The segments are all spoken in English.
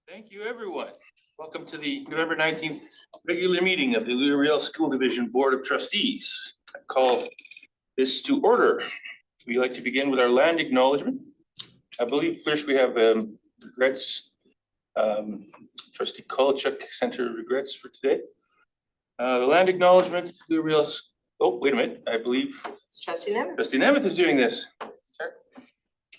Thank you, everyone. Welcome to the November 19th regular meeting of the Louis Riel School Division Board of Trustees. I call this to order. We'd like to begin with our land acknowledgement. I believe first we have regrets. Trustee Kolachuk sent her regrets for today. The land acknowledgement, Louis Riel. Oh, wait a minute. I believe It's Trustee Nemeth. Trustee Nemeth is doing this.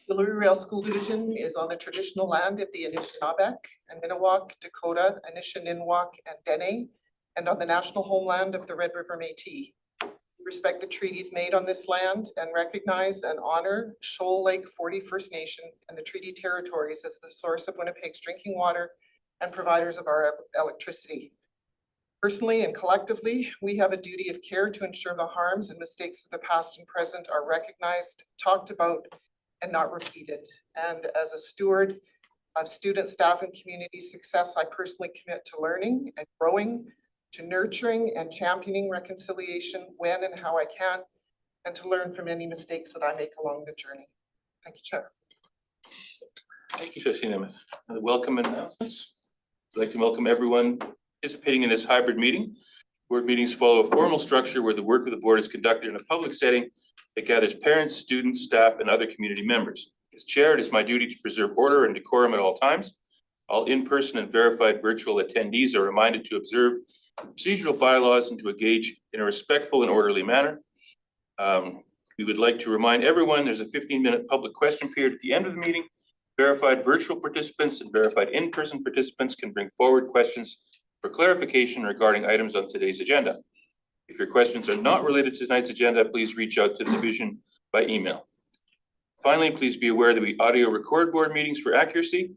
The Louis Riel School Division is on the traditional land of the Anishinaabe, Aninawak, Dakota, Anishinaabe, and Dene, and on the national homeland of the Red River Métis. We respect the treaties made on this land and recognize and honor Shoal Lake 40 First Nation and the treaty territories as the source of Winnipeg's drinking water and providers of our electricity. Personally and collectively, we have a duty of care to ensure the harms and mistakes of the past and present are recognized, talked about, and not repeated. And as a steward of student, staff, and community success, I personally commit to learning and growing, to nurturing and championing reconciliation when and how I can, and to learn from any mistakes that I make along the journey. Thank you, Chair. Thank you, Trustee Nemeth. Welcome and announcements. I'd like to welcome everyone participating in this hybrid meeting. Board meetings follow a formal structure where the work of the board is conducted in a public setting that gathers parents, students, staff, and other community members. As chair, it is my duty to preserve order and decorum at all times. All in-person and verified virtual attendees are reminded to observe procedural bylaws and to engage in a respectful and orderly manner. We would like to remind everyone there's a 15-minute public question period at the end of the meeting. Verified virtual participants and verified in-person participants can bring forward questions for clarification regarding items on today's agenda. If your questions are not related to tonight's agenda, please reach out to the division by email. Finally, please be aware that we audio record board meetings for accuracy,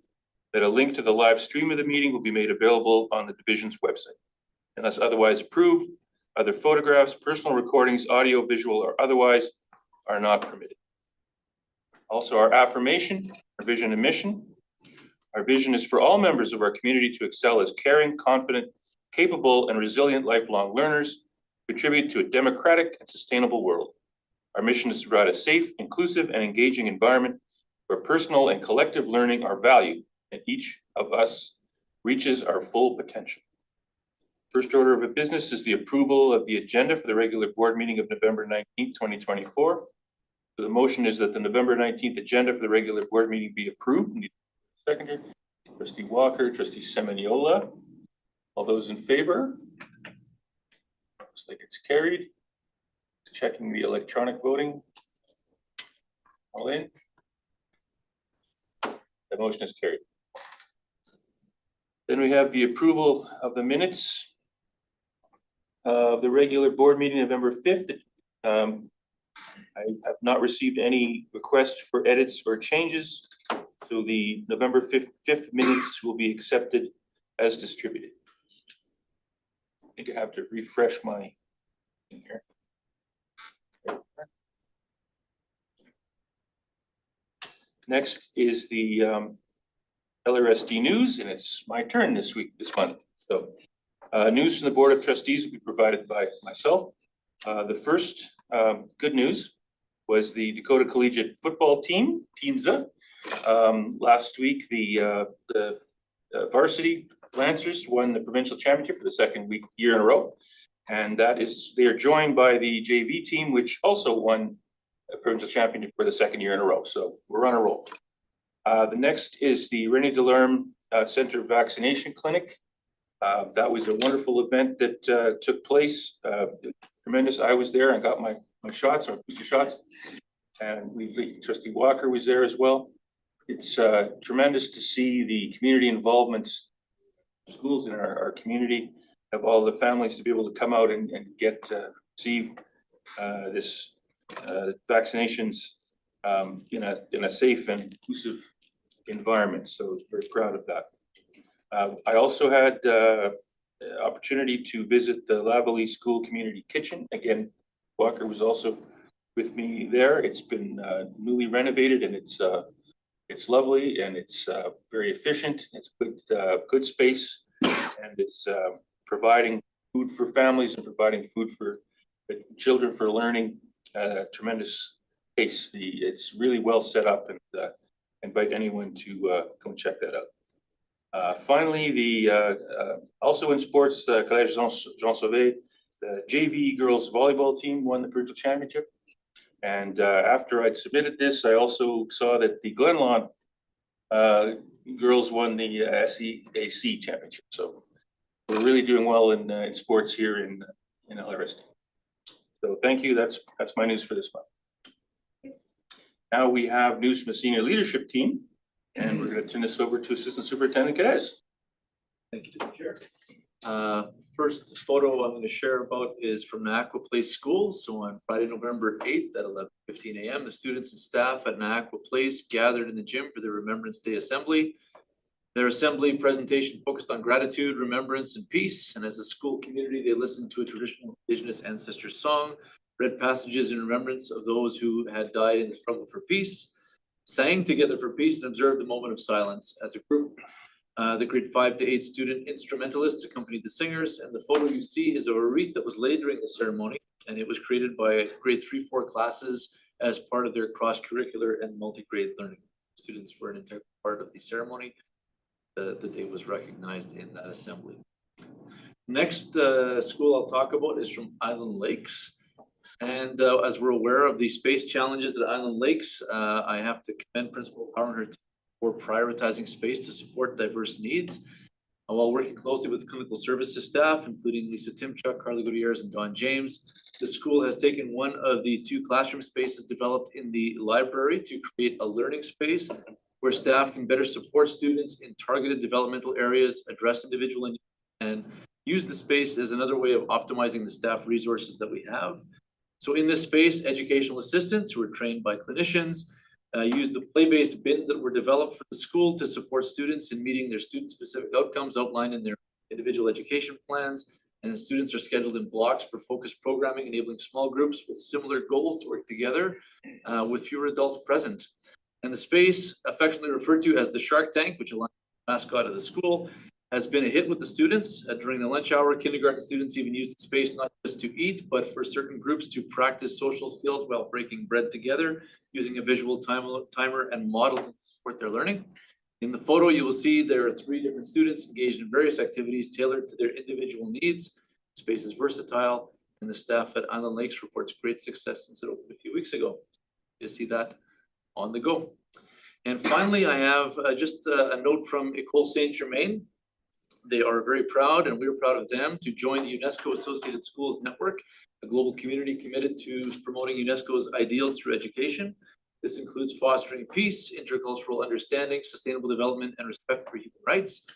that a link to the live stream of the meeting will be made available on the division's website. Unless otherwise approved, other photographs, personal recordings, audio, visual, or otherwise are not permitted. Also, our affirmation, our vision and mission. Our vision is for all members of our community to excel as caring, confident, capable, and resilient lifelong learners, contribute to a democratic and sustainable world. Our mission is to provide a safe, inclusive, and engaging environment where personal and collective learning are valued and each of us reaches our full potential. First order of business is the approval of the agenda for the regular board meeting of November 19th, 2024. So the motion is that the November 19th agenda for the regular board meeting be approved. Seconder, Trustee Walker, Trustee Semenyola. All those in favor? Looks like it's carried. Checking the electronic voting. All in. The motion is carried. Then we have the approval of the minutes of the regular board meeting November 5th. I have not received any requests for edits or changes, so the November 5th minutes will be accepted as distributed. I think I have to refresh my thing here. Next is the LRSD news, and it's my turn this month. So news from the Board of Trustees will be provided by myself. The first good news was the Dakota Collegiate Football team, Teamza. Last week, the varsity Lancers won the provincial championship for the second year in a row. And that is, they are joined by the JV team, which also won a provincial championship for the second year in a row. So we're on a roll. The next is the René Delorme Center Vaccination Clinic. That was a wonderful event that took place. Tremendous. I was there and got my shots, my booster shots. And Trustee Walker was there as well. It's tremendous to see the community involvement, schools in our community, have all the families to be able to come out and get receive this vaccinations in a safe and inclusive environment. So very proud of that. I also had opportunity to visit the Lavalley School Community Kitchen. Again, Walker was also with me there. It's been newly renovated, and it's lovely, and it's very efficient. It's good space, and it's providing food for families and providing food for children for learning at a tremendous pace. It's really well set up, and invite anyone to come check that out. Finally, also in sports, Collège Jean Sauvé, the JV girls volleyball team won the provincial championship. And after I'd submitted this, I also saw that the Glenlawn girls won the SEAC championship. So we're really doing well in sports here in LRSD. So thank you. That's my news for this month. Now we have news from the senior leadership team, and we're going to turn this over to Assistant Superintendent Cadez. Thank you to the chair. First photo I'm going to share about is from Naaqua Place School. So on Friday, November 8th at 11:15 a.m., the students and staff at Naaqua Place gathered in the gym for their Remembrance Day Assembly. Their assembly presentation focused on gratitude, remembrance, and peace. And as a school community, they listened to a traditional Indigenous ancestor song, read passages in remembrance of those who had died in the struggle for peace, sang together for peace, and observed a moment of silence as a group. The grade 5 to 8 student instrumentalists accompanied the singers, and the photo you see is of a wreath that was laid during the ceremony, and it was created by grade 3-4 classes as part of their cross-curricular and multi-grade learning. Students were an integral part of the ceremony. The day was recognized in that assembly. Next school I'll talk about is from Island Lakes. And as we're aware of the space challenges at Island Lakes, I have to commend Principal Power and her team for prioritizing space to support diverse needs. While working closely with clinical services staff, including Lisa Timchuk, Carly Gutierrez, and Don James, the school has taken one of the 2 classroom spaces developed in the library to create a learning space where staff can better support students in targeted developmental areas, address individual needs, and use the space as another way of optimizing the staff resources that we have. So in this space, educational assistants who are trained by clinicians use the play-based bins that were developed for the school to support students in meeting their student-specific outcomes outlined in their individual education plans. And the students are scheduled in blocks for focused programming, enabling small groups with similar goals to work together with fewer adults present. And the space, affectionately referred to as the Shark Tank, which aligns with the mascot of the school, has been a hit with the students. During the lunch hour, kindergarten students even use the space not just to eat, but for certain groups to practice social skills while breaking bread together, using a visual timer and model to support their learning. In the photo, you will see there are 3 different students engaged in various activities tailored to their individual needs. The space is versatile, and the staff at Island Lakes reports great success since it opened a few weeks ago. You see that on the go. And finally, I have just a note from École Saint-Germain. They are very proud, and we're proud of them, to join the UNESCO Associated Schools Network, a global community committed to promoting UNESCO's ideals through education. This includes fostering peace, intercultural understanding, sustainable development, and respect for human rights.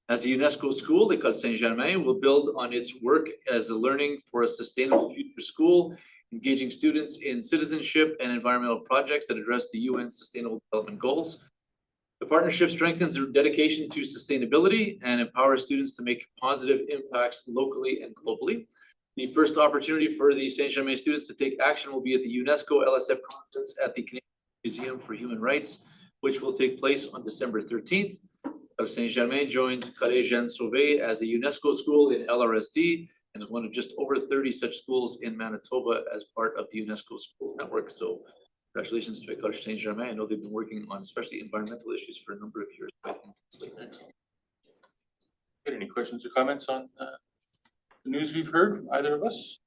As a UNESCO school, École Saint-Germain will build on its work as a learning for a sustainable future school, engaging students in citizenship and environmental projects that address the UN Sustainable Development Goals. The partnership strengthens their dedication to sustainability and empowers students to make positive impacts locally and globally. The first opportunity for the Saint-Germain students to take action will be at the UNESCO LSF conference at the Canadian Museum for Human Rights, which will take place on December 13th. Saint-Germain joined Collège Jean Sauvé as a UNESCO school in LRSD and is one of just over 30 such schools in Manitoba as part of the UNESCO Schools Network. So congratulations to École Saint-Germain. I know they've been working on especially environmental issues for a number of years. Any questions or comments on the news we've heard from either of us?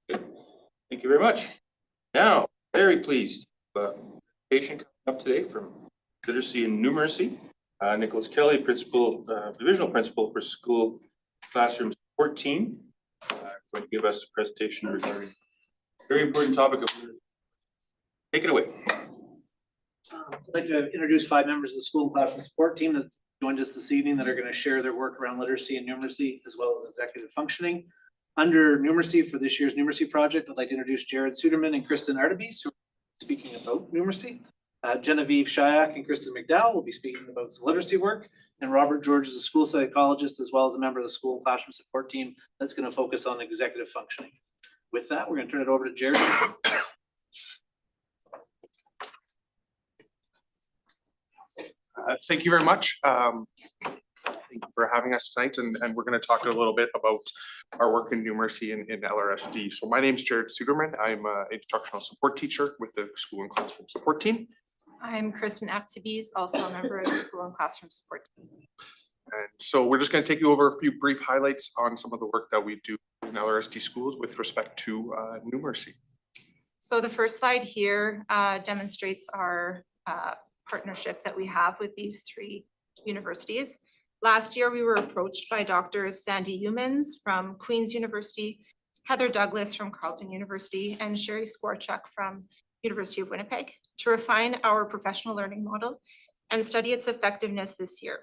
Good. Thank you very much. Now, very pleased. Patient coming up today from Literacy and Numeracy. Nicholas Kelly, divisional principal for school classroom support team, going to give us a presentation regarding a very important topic of literacy. Take it away. I'd like to introduce 5 members of the school classroom support team that joined us this evening that are going to share their work around literacy and numeracy as well as executive functioning. Under numeracy for this year's numeracy project, I'd like to introduce Jared Suderman and Kristen Artebis, who are speaking about numeracy. Genevieve Shayak and Kristen McDowell will be speaking about some literacy work. And Robert George is a school psychologist as well as a member of the school classroom support team that's going to focus on executive functioning. With that, we're going to turn it over to Jared. Thank you very much. Thank you for having us tonight, and we're going to talk a little bit about our work in numeracy in LRSD. So my name is Jared Suderman. I'm an instructional support teacher with the school and classroom support team. I'm Kristen Aptebis, also a member of the school and classroom support team. And so we're just going to take you over a few brief highlights on some of the work that we do in LRSD schools with respect to numeracy. So the first slide here demonstrates our partnership that we have with these 3 universities. Last year, we were approached by Drs. Sandy Humans from Queen's University, Heather Douglas from Carleton University, and Sherry Skorchuk from University of Winnipeg to refine our professional learning model and study its effectiveness this year.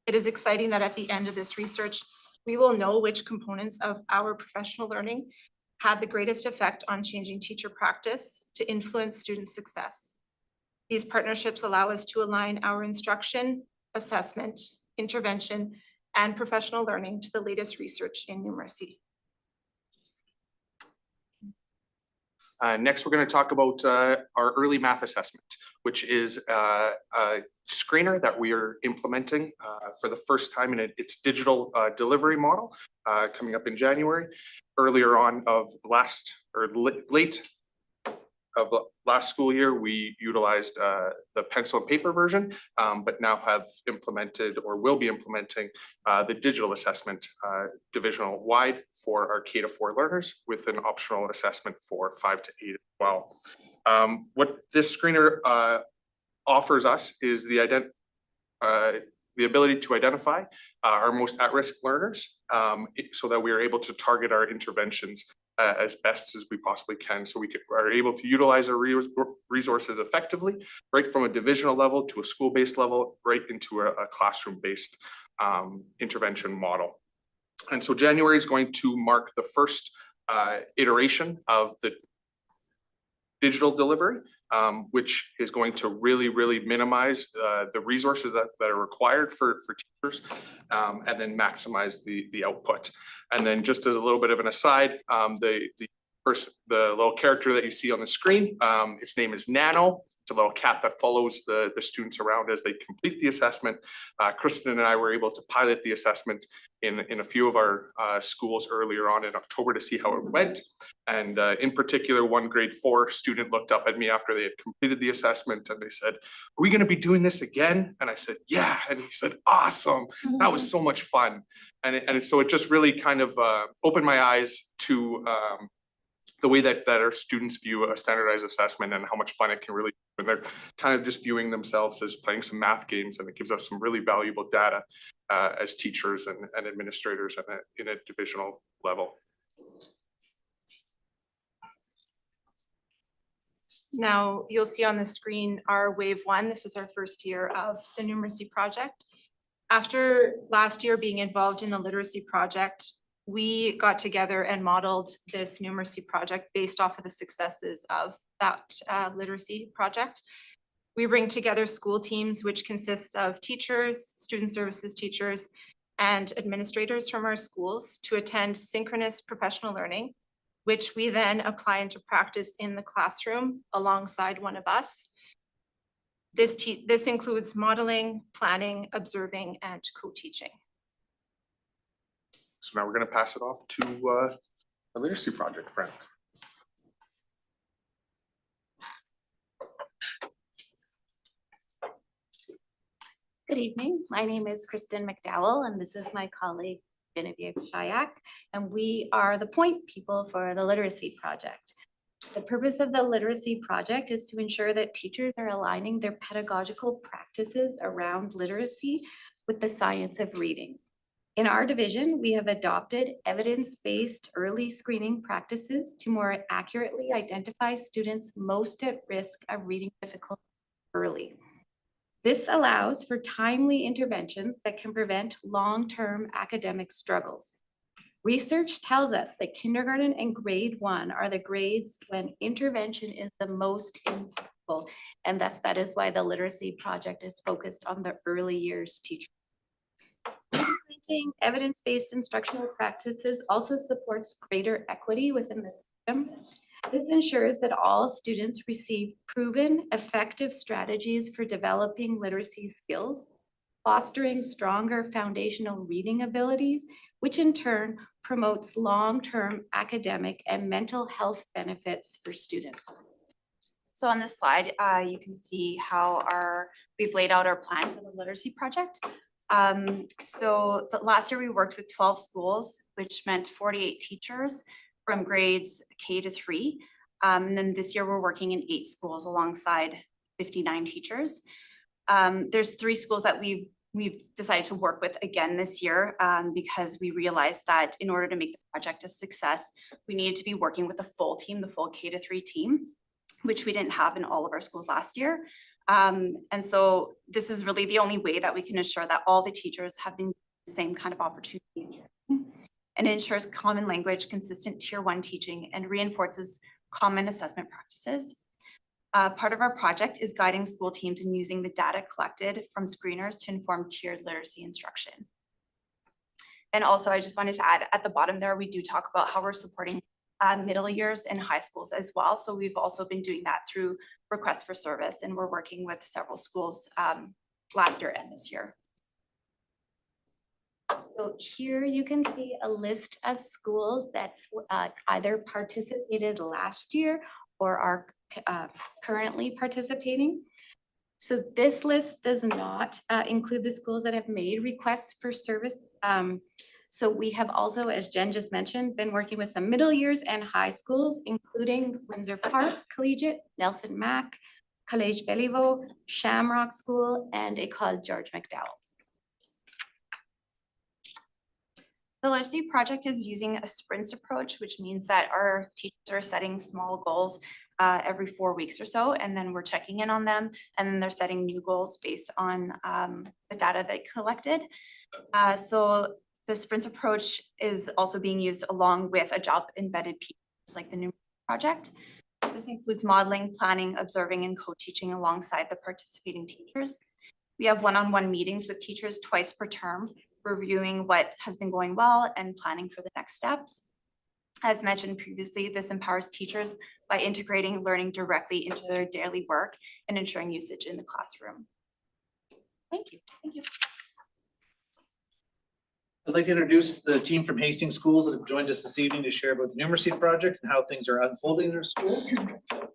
It is exciting that at the end of this research, we will know which components of our professional learning had the greatest effect on changing teacher practice to influence student success. These partnerships allow us to align our instruction, assessment, intervention, and professional learning to the latest research in numeracy. Next, we're going to talk about our early math assessment, which is a screener that we are implementing for the first time in its digital delivery model coming up in January. Earlier on of late of last school year, we utilized the pencil and paper version, but now have implemented or will be implementing the digital assessment divisional wide for our K-4 learners with an optional assessment for 5 to 8 as well. What this screener offers us is the ability to identify our most at-risk learners so that we are able to target our interventions as best as we possibly can. So we are able to utilize our resources effectively, right from a divisional level to a school-based level, right into a classroom-based intervention model. And so January is going to mark the first iteration of the digital delivery, which is going to really minimize the resources that are required for teachers and then maximize the output. And then just as a little bit of an aside, the little character that you see on the screen, its name is Nano. It's a little cat that follows the students around as they complete the assessment. Kristen and I were able to pilot the assessment in a few of our schools earlier on in October to see how it went. And in particular, one grade 4 student looked up at me after they had completed the assessment and they said, "Are we going to be doing this again?" And I said, "Yeah." And he said, "Awesome. That was so much fun." And so it just really kind of opened my eyes to the way that our students view a standardized assessment and how much fun it can really be when they're kind of just viewing themselves as playing some math games. And it gives us some really valuable data as teachers and administrators in a divisional level. Now you'll see on the screen our wave 1. This is our first year of the numeracy project. After last year being involved in the literacy project, we got together and modeled this numeracy project based off of the successes of that literacy project. We bring together school teams, which consist of teachers, student services teachers, and administrators from our schools to attend synchronous professional learning, which we then apply into practice in the classroom alongside one of us. This includes modeling, planning, observing, and co-teaching. So now we're going to pass it off to a literacy project friend. Good evening. My name is Kristen McDowell, and this is my colleague Genevieve Shayak, and we are the point people for the Literacy Project. The purpose of the Literacy Project is to ensure that teachers are aligning their pedagogical practices around literacy with the science of reading. In our division, we have adopted evidence-based early screening practices to more accurately identify students most at risk of reading difficulty early. This allows for timely interventions that can prevent long-term academic struggles. Research tells us that kindergarten and grade 1 are the grades when intervention is the most impactful, and thus that is why the Literacy Project is focused on the early years teachers. Implementing evidence-based instructional practices also supports greater equity within the system. This ensures that all students receive proven, effective strategies for developing literacy skills, fostering stronger foundational reading abilities, which in turn promotes long-term academic and mental health benefits for students. So on this slide, you can see how we've laid out our plan for the literacy project. So the last year we worked with 12 schools, which meant 48 teachers from grades K to 3. And then this year we're working in 8 schools alongside 59 teachers. There's 3 schools that we've decided to work with again this year because we realized that in order to make the project a success, we needed to be working with the full team, the full K to 3 team, which we didn't have in all of our schools last year. And so this is really the only way that we can ensure that all the teachers have the same kind of opportunity. And it ensures common language, consistent tier 1 teaching, and reinforces common assessment practices. Part of our project is guiding school teams in using the data collected from screeners to inform tiered literacy instruction. And also, I just wanted to add at the bottom there, we do talk about how we're supporting middle years and high schools as well. So we've also been doing that through requests for service, and we're working with several schools last year and this year. So here you can see a list of schools that either participated last year or are currently participating. So this list does not include the schools that have made requests for service. So we have also, as Jen just mentioned, been working with some middle years and high schools, including Windsor Park Collegiate, Nelson Mack, Collège Béliveau, Shamrock School, and École George McDowell. The literacy project is using a sprints approach, which means that our teachers are setting small goals every 4 weeks or so, and then we're checking in on them, and then they're setting new goals based on the data they collected. So the sprints approach is also being used along with a job embedded piece like the new project. This includes modeling, planning, observing, and co-teaching alongside the participating teachers. We have one-on-one meetings with teachers twice per term, reviewing what has been going well and planning for the next steps. As mentioned previously, this empowers teachers by integrating learning directly into their daily work and ensuring usage in the classroom. Thank you. Thank you. I'd like to introduce the team from Hastings Schools that have joined us this evening to share about the Numeracy project and how things are unfolding in their school.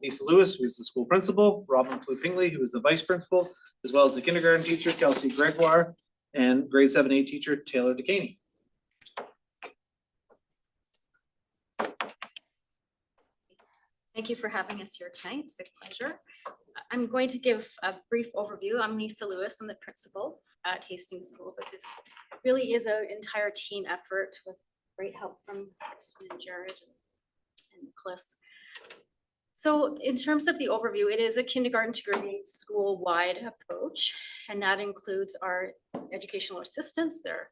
Lisa Lewis, who is the school principal, Robin Plouffe-Hingley, who is the vice principal, as well as the kindergarten teacher, Kelsey Gregoire, and grade 7-8 teacher, Taylor DeCaney. Thank you for having us here tonight. It's a pleasure. I'm going to give a brief overview. I'm Lisa Lewis. I'm the principal at Hastings School, but this really is an entire team effort with great help from Kristen and Jared and Nicholas. So in terms of the overview, it is a kindergarten to grade 8 school-wide approach, and that includes our educational assistants. They're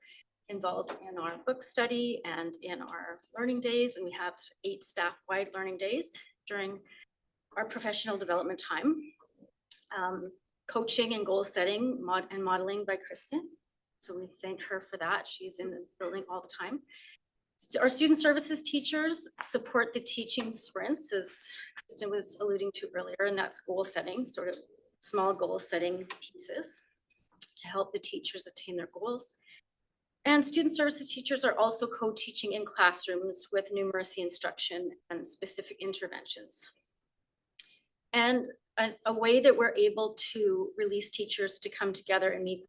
involved in our book study and in our learning days, and we have 8 staff-wide learning days during our professional development time. Coaching and goal setting and modeling by Kristen. So we thank her for that. She's in the building all the time. Our student services teachers support the teaching sprints, as Kristen was alluding to earlier, and that's goal setting, sort of small goal setting pieces to help the teachers attain their goals. And student services teachers are also co-teaching in classrooms with numeracy instruction and specific interventions. And a way that we're able to release teachers to come together and meet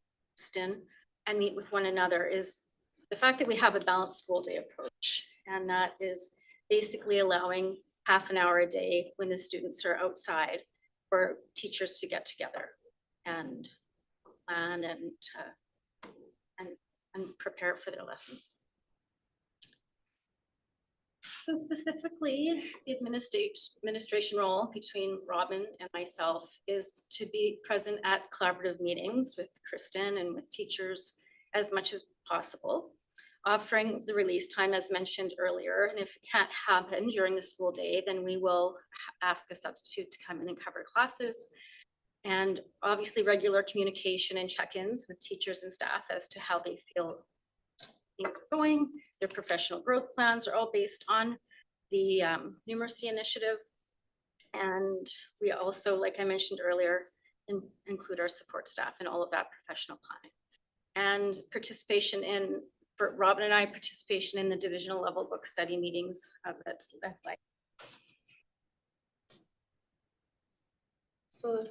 and meet with one another is the fact that we have a balanced school day approach. And that is basically allowing half an hour a day when the students are outside for teachers to get together and plan and prepare for their lessons. So specifically, the administration role between Robin and myself is to be present at collaborative meetings with Kristen and with teachers as much as possible, offering the release time as mentioned earlier. And if it can't happen during the school day, then we will ask a substitute to come in and cover classes. And obviously regular communication and check-ins with teachers and staff as to how they feel things are going. Their professional growth plans are all based on the numeracy initiative. And we also, like I mentioned earlier, include our support staff in all of that professional planning. And participation in, for Robin and I, participation in the divisional level book study meetings that's led by us. So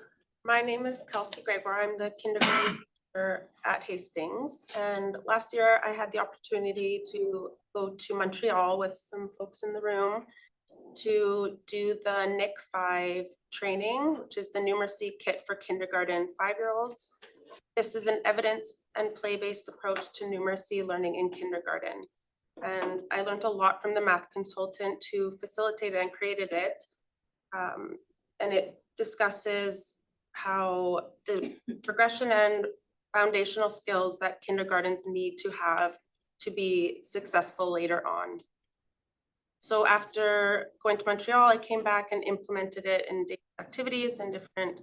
my name is Kelsey Gregoire. I'm the kindergarten teacher at Hastings. And last year I had the opportunity to go to Montreal with some folks in the room to do the NIC 5 training, which is the numeracy kit for kindergarten 5-year-olds. This is an evidence and play-based approach to numeracy learning in kindergarten. And I learned a lot from the math consultant who facilitated and created it. And it discusses how the progression and foundational skills that kindergartens need to have to be successful later on. So after going to Montreal, I came back and implemented it in daily activities and different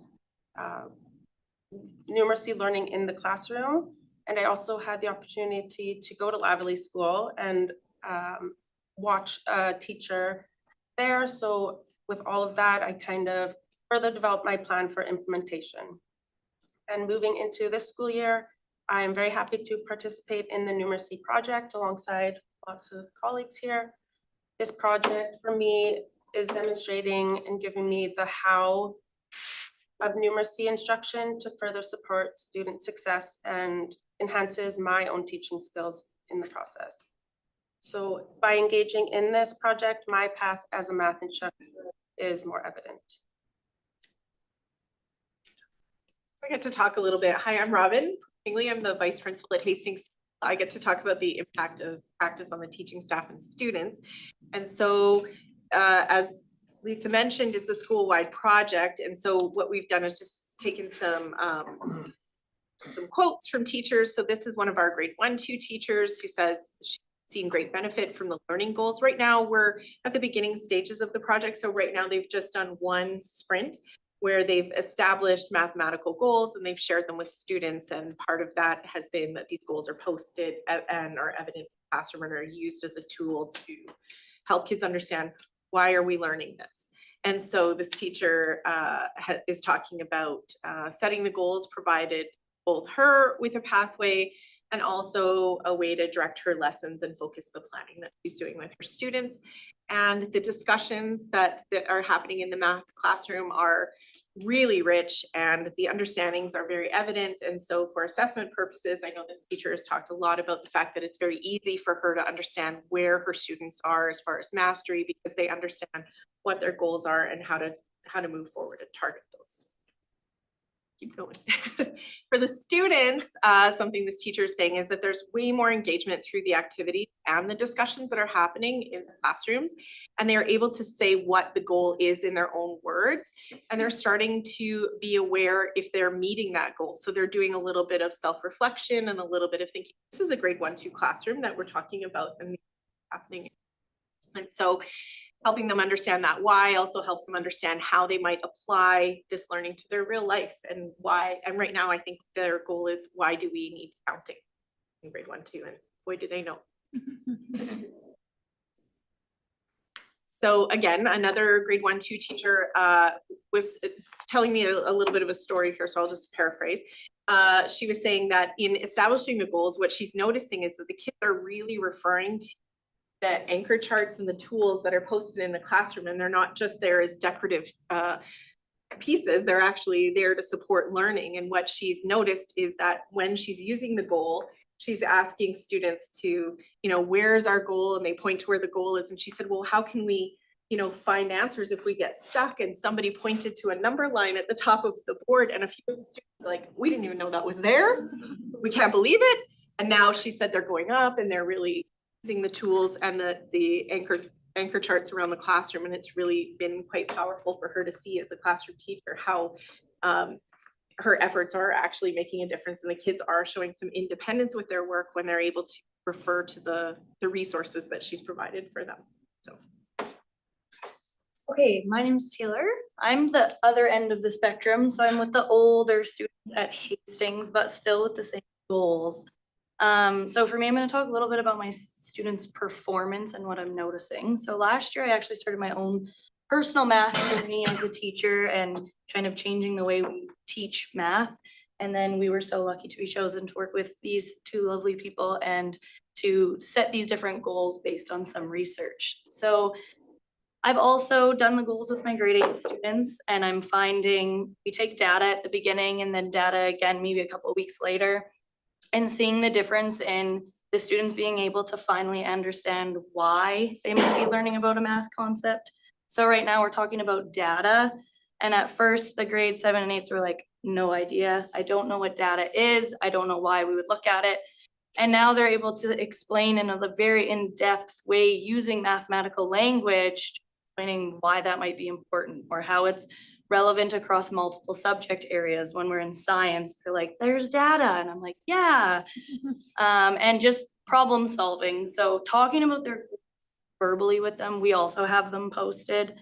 numeracy learning in the classroom. And I also had the opportunity to go to Lavallee School and watch a teacher there. So with all of that, I kind of further developed my plan for implementation. And moving into this school year, I am very happy to participate in the numeracy project alongside lots of colleagues here. This project for me is demonstrating and giving me the how of numeracy instruction to further support student success and enhances my own teaching skills in the process. So by engaging in this project, my path as a math instructor is more evident. So I get to talk a little bit. Hi, I'm Robin Bingley. I'm the vice principal at Hastings. I get to talk about the impact of practice on the teaching staff and students. And so as Lisa mentioned, it's a school-wide project. And so what we've done is just taken some quotes from teachers. So this is one of our grade 1-2 teachers who says she's seen great benefit from the learning goals. Right now, we're at the beginning stages of the project. So right now they've just done one sprint where they've established mathematical goals and they've shared them with students. And part of that has been that these goals are posted and are evident in the classroom and are used as a tool to help kids understand, why are we learning this? And so this teacher is talking about setting the goals, provided both her with a pathway and also a way to direct her lessons and focus the planning that she's doing with her students. And the discussions that are happening in the math classroom are really rich and the understandings are very evident. And so for assessment purposes, I know this teacher has talked a lot about the fact that it's very easy for her to understand where her students are as far as mastery, because they understand what their goals are and how to move forward and target those. Keep going. For the students, something this teacher is saying is that there's way more engagement through the activities and the discussions that are happening in the classrooms, and they are able to say what the goal is in their own words, and they're starting to be aware if they're meeting that goal. So they're doing a little bit of self-reflection and a little bit of thinking. This is a grade 1-2 classroom that we're talking about and happening. And so helping them understand that why also helps them understand how they might apply this learning to their real life and why. And right now, I think their goal is, why do we need counting in grade 1-2? And boy, do they know. So again, another grade 1-2 teacher was telling me a little bit of a story here, so I'll just paraphrase. She was saying that in establishing the goals, what she's noticing is that the kids are really referring to the anchor charts and the tools that are posted in the classroom, and they're not just there as decorative pieces, they're actually there to support learning. And what she's noticed is that when she's using the goal, she's asking students to, where's our goal? And they point to where the goal is. And she said, well, how can we, find answers if we get stuck? And somebody pointed to a number line at the top of the board, and a few of the students were like, we didn't even know that was there. We can't believe it. And now she said they're going up and they're really using the tools and the anchor charts around the classroom. And it's really been quite powerful for her to see as a classroom teacher how her efforts are actually making a difference, and the kids are showing some independence with their work when they're able to refer to the resources that she's provided for them. So. Okay, my name is Taylor. I'm the other end of the spectrum. So I'm with the older students at Hastings, but still with the same goals. So for me, I'm going to talk a little bit about my students' performance and what I'm noticing. So last year, I actually started my own personal math journey as a teacher and kind of changing the way we teach math. And then we were so lucky to be chosen to work with these two lovely people and to set these different goals based on some research. So I've also done the goals with my grade 8 students, and I'm finding we take data at the beginning and then data again maybe a couple of weeks later, and seeing the difference in the students being able to finally understand why they might be learning about a math concept. So right now we're talking about data, and at first the grade 7 and 8s were like, no idea. I don't know what data is. I don't know why we would look at it. And now they're able to explain in a very in-depth way using mathematical language, explaining why that might be important or how it's relevant across multiple subject areas. When we're in science, they're like, there's data. And I'm like, yeah. And just problem solving. So talking about their verbally with them, we also have them posted.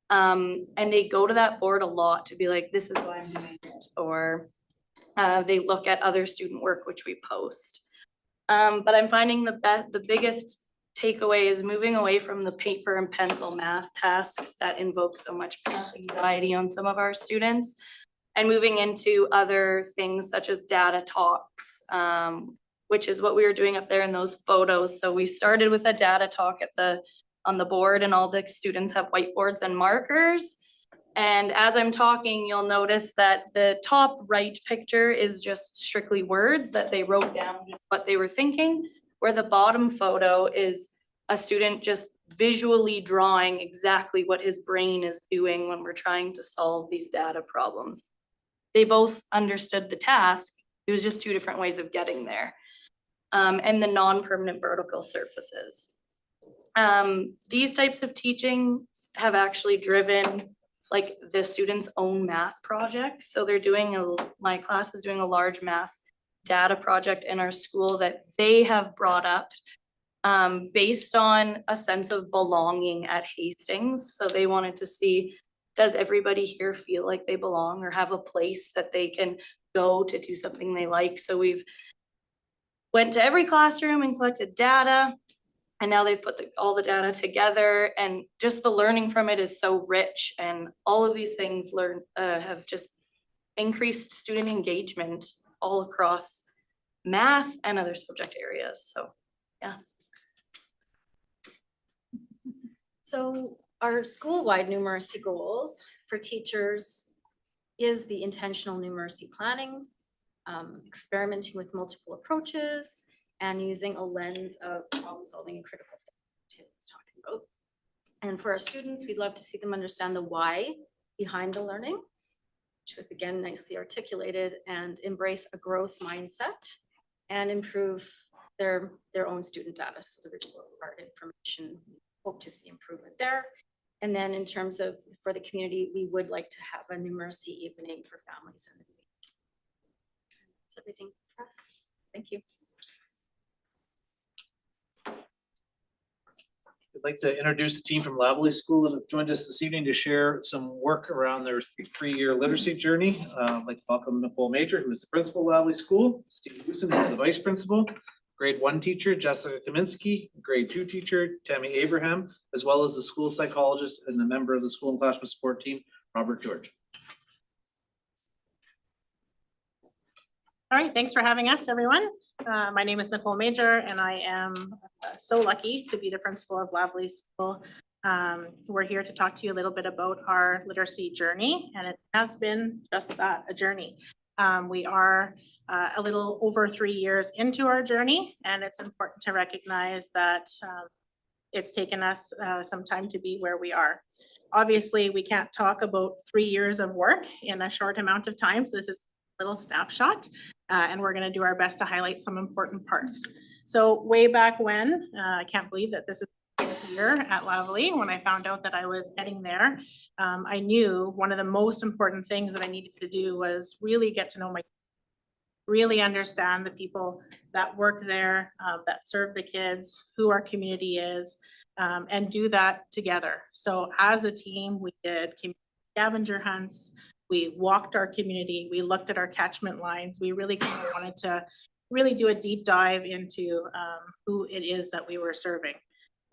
And they go to that board a lot to be like, this is why I'm doing it. Or they look at other student work, which we post. But I'm finding the biggest takeaway is moving away from the paper and pencil math tasks that invoke so much anxiety on some of our students, and moving into other things such as data talks, which is what we were doing up there in those photos. So we started with a data talk on the board, and all the students have whiteboards and markers. And as I'm talking, you'll notice that the top right picture is just strictly words that they wrote down just what they were thinking, where the bottom photo is a student just visually drawing exactly what his brain is doing when we're trying to solve these data problems. They both understood the task. It was just two different ways of getting there. And the non-permanent vertical surfaces. These types of teachings have actually driven like the students' own math projects. So they're doing my class is doing a large math data project in our school that they have brought up based on a sense of belonging at Hastings. So they wanted to see, does everybody here feel like they belong or have a place that they can go to do something they like? So we've went to every classroom and collected data. And now they've put all the data together, and just the learning from it is so rich. And all of these things have just increased student engagement all across math and other subject areas. So, yeah. So our school-wide numeracy goals for teachers is the intentional numeracy planning, experimenting with multiple approaches, and using a lens of problem solving and critical thinking Tim was talking about. And for our students, we'd love to see them understand the why behind the learning, which was again nicely articulated, and embrace a growth mindset and improve their own student data. So the report card information, we hope to see improvement there. And then in terms of for the community, we would like to have a numeracy evening for families in the week. That's everything for us. Thank you. I'd like to introduce the team from Lavallee School that have joined us this evening to share some work around their three-year literacy journey. I'd like to welcome Nicole Major, who is the principal of Lavallee School, Steve Houston, who is the vice principal, grade 1 teacher, Jessica Kaminsky, grade 2 teacher, Tammy Abraham, as well as the school psychologist and a member of the school and classroom support team, Robert George. All right, thanks for having us, everyone. My name is Nicole Major, and I am so lucky to be the principal of Lavallee School. We're here to talk to you a little bit about our literacy journey, and it has been just that, a journey. We are a little over 3 years into our journey, and it's important to recognize that it's taken us some time to be where we are. Obviously, we can't talk about 3 years of work in a short amount of time, so this is a little snapshot, and we're going to do our best to highlight some important parts. So way back when, I can't believe that this is here at Lavallee, when I found out that I was heading there, I knew one of the most important things that I needed to do was really get to know really understand the people that work there, that serve the kids, who our community is, and do that together. So as a team, we did community scavenger hunts, we walked our community, we looked at our catchment lines, we really kind of wanted to really do a deep dive into who it is that we were serving.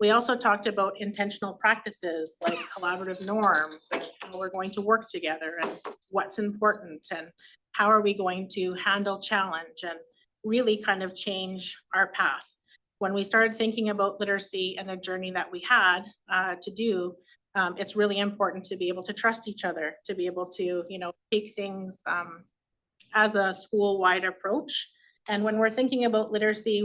We also talked about intentional practices like collaborative norms and how we're going to work together and what's important and how are we going to handle challenge and really kind of change our path. When we started thinking about literacy and the journey that we had to do, it's really important to be able to trust each other, to be able to, you know, take things as a school-wide approach. And when we're thinking about literacy,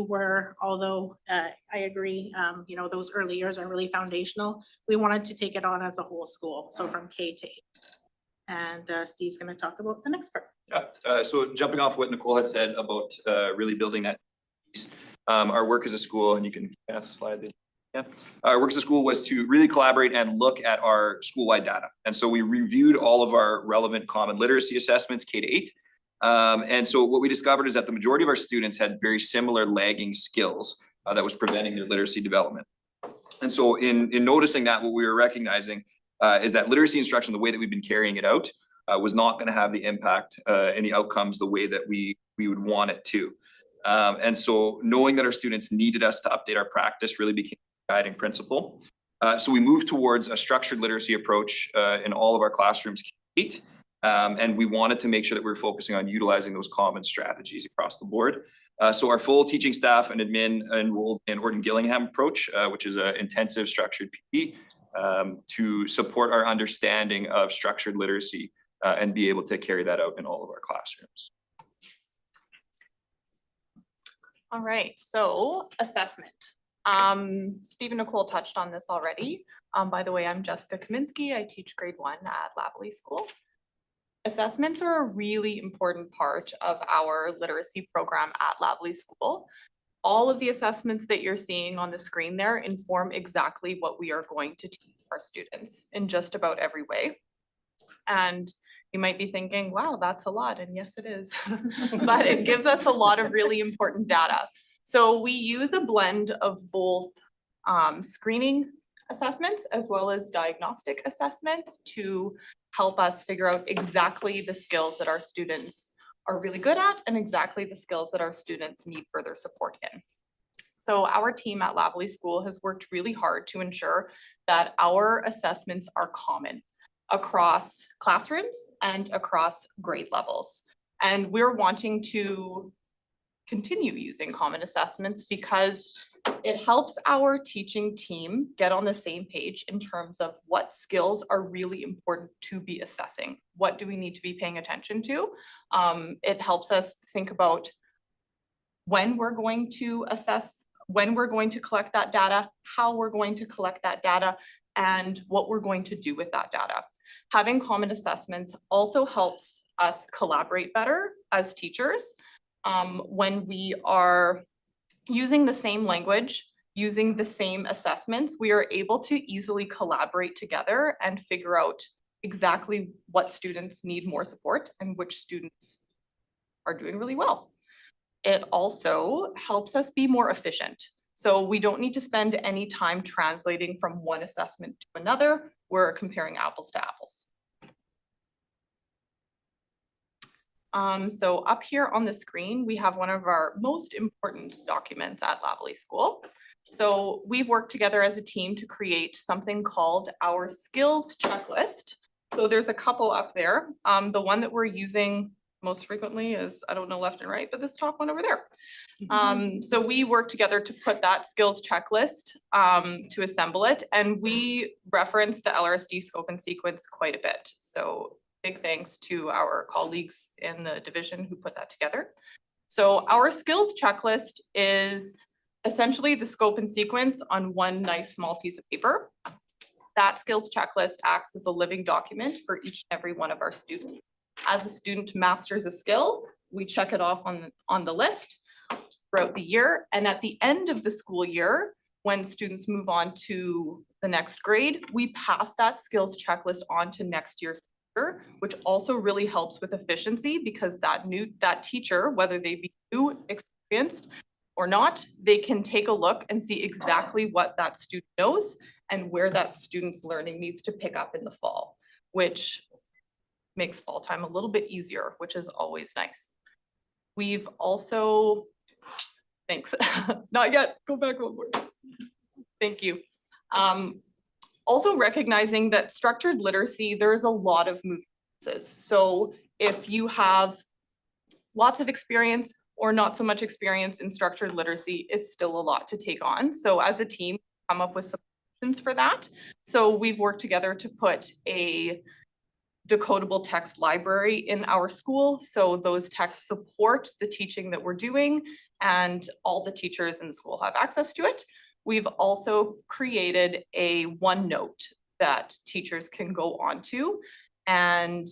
although I agree, you know, those early years are really foundational, we wanted to take it on as a whole school, so from K to 8. And Steve's gonna talk about the next part. Yeah, so jumping off what Nicole had said about really building that piece, our work as a school, and you can pass the slide. Yeah, our work as a school was to really collaborate and look at our school-wide data. And so we reviewed all of our relevant common literacy assessments, K to 8. And so what we discovered is that the majority of our students had very similar lagging skills that was preventing their literacy development. And so in noticing that, what we were recognizing is that literacy instruction, the way that we've been carrying it out, was not going to have the impact and the outcomes the way that we would want it to. And so knowing that our students needed us to update our practice really became a guiding principle. So we moved towards a structured literacy approach in all of our classrooms, K-8. And we wanted to make sure that we were focusing on utilizing those common strategies across the board. So our full teaching staff and admin enrolled in Orton Gillingham approach, which is an intensive structured PE, to support our understanding of structured literacy and be able to carry that out in all of our classrooms. All right, so assessment. Steve and Nicole touched on this already. By the way, I'm Jessica Kaminsky. I teach grade 1 at Lavallee School. Assessments are a really important part of our literacy program at Lavallee School. All of the assessments that you're seeing on the screen there inform exactly what we are going to teach our students in just about every way. And you might be thinking, wow, that's a lot. And yes, it is. But it gives us a lot of really important data. So we use a blend of both screening assessments as well as diagnostic assessments to help us figure out exactly the skills that our students are really good at and exactly the skills that our students need further support in. So our team at Lavallee School has worked really hard to ensure that our assessments are common across classrooms and across grade levels. And we're wanting to continue using common assessments because it helps our teaching team get on the same page in terms of what skills are really important to be assessing. What do we need to be paying attention to? It helps us think about when we're going to assess, when we're going to collect that data, how we're going to collect that data, and what we're going to do with that data. Having common assessments also helps us collaborate better as teachers when we are using the same language, using the same assessments. We are able to easily collaborate together and figure out exactly what students need more support and which students are doing really well. It also helps us be more efficient. So we don't need to spend any time translating from one assessment to another. We're comparing apples to apples. So up here on the screen, we have one of our most important documents at Lavallee School. So we've worked together as a team to create something called our skills checklist. So there's a couple up there. The one that we're using most frequently is, I don't know left and right, but this top one over there. So we worked together to put that skills checklist to assemble it. And we referenced the LRSD scope and sequence quite a bit. So big thanks to our colleagues in the division who put that together. So our skills checklist is essentially the scope and sequence on one nice small piece of paper. That skills checklist acts as a living document for each and every one of our students. As a student masters a skill, we check it off on the list throughout the year. And at the end of the school year, when students move on to the next grade, we pass that skills checklist on to next year's teacher, which also really helps with efficiency because that teacher, whether they be new, experienced or not, they can take a look and see exactly what that student knows and where that student's learning needs to pick up in the fall, which makes fall time a little bit easier, which is always nice. We've also, thanks, not yet, go back one more. Thank you. Also recognizing that structured literacy, there's a lot of moving pieces. So if you have lots of experience or not so much experience in structured literacy, it's still a lot to take on. So as a team, come up with some for that. So we've worked together to put a decodable text library in our school. So those texts support the teaching that we're doing and all the teachers in the school have access to it. We've also created a OneNote that teachers can go onto, and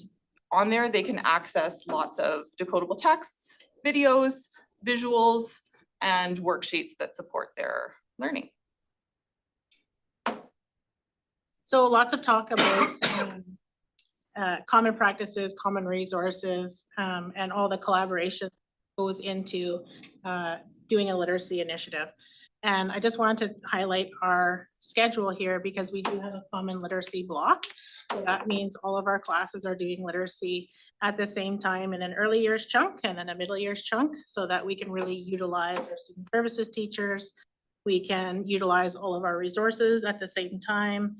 on there they can access lots of decodable texts, videos, visuals, and worksheets that support their learning. So lots of talk about common practices, common resources, and all the collaboration goes into doing a literacy initiative. And I just wanted to highlight our schedule here because we do have a common literacy block. So that means all of our classes are doing literacy at the same time in an early years chunk and then a middle years chunk, so that we can really utilize our student services teachers. We can utilize all of our resources at the same time.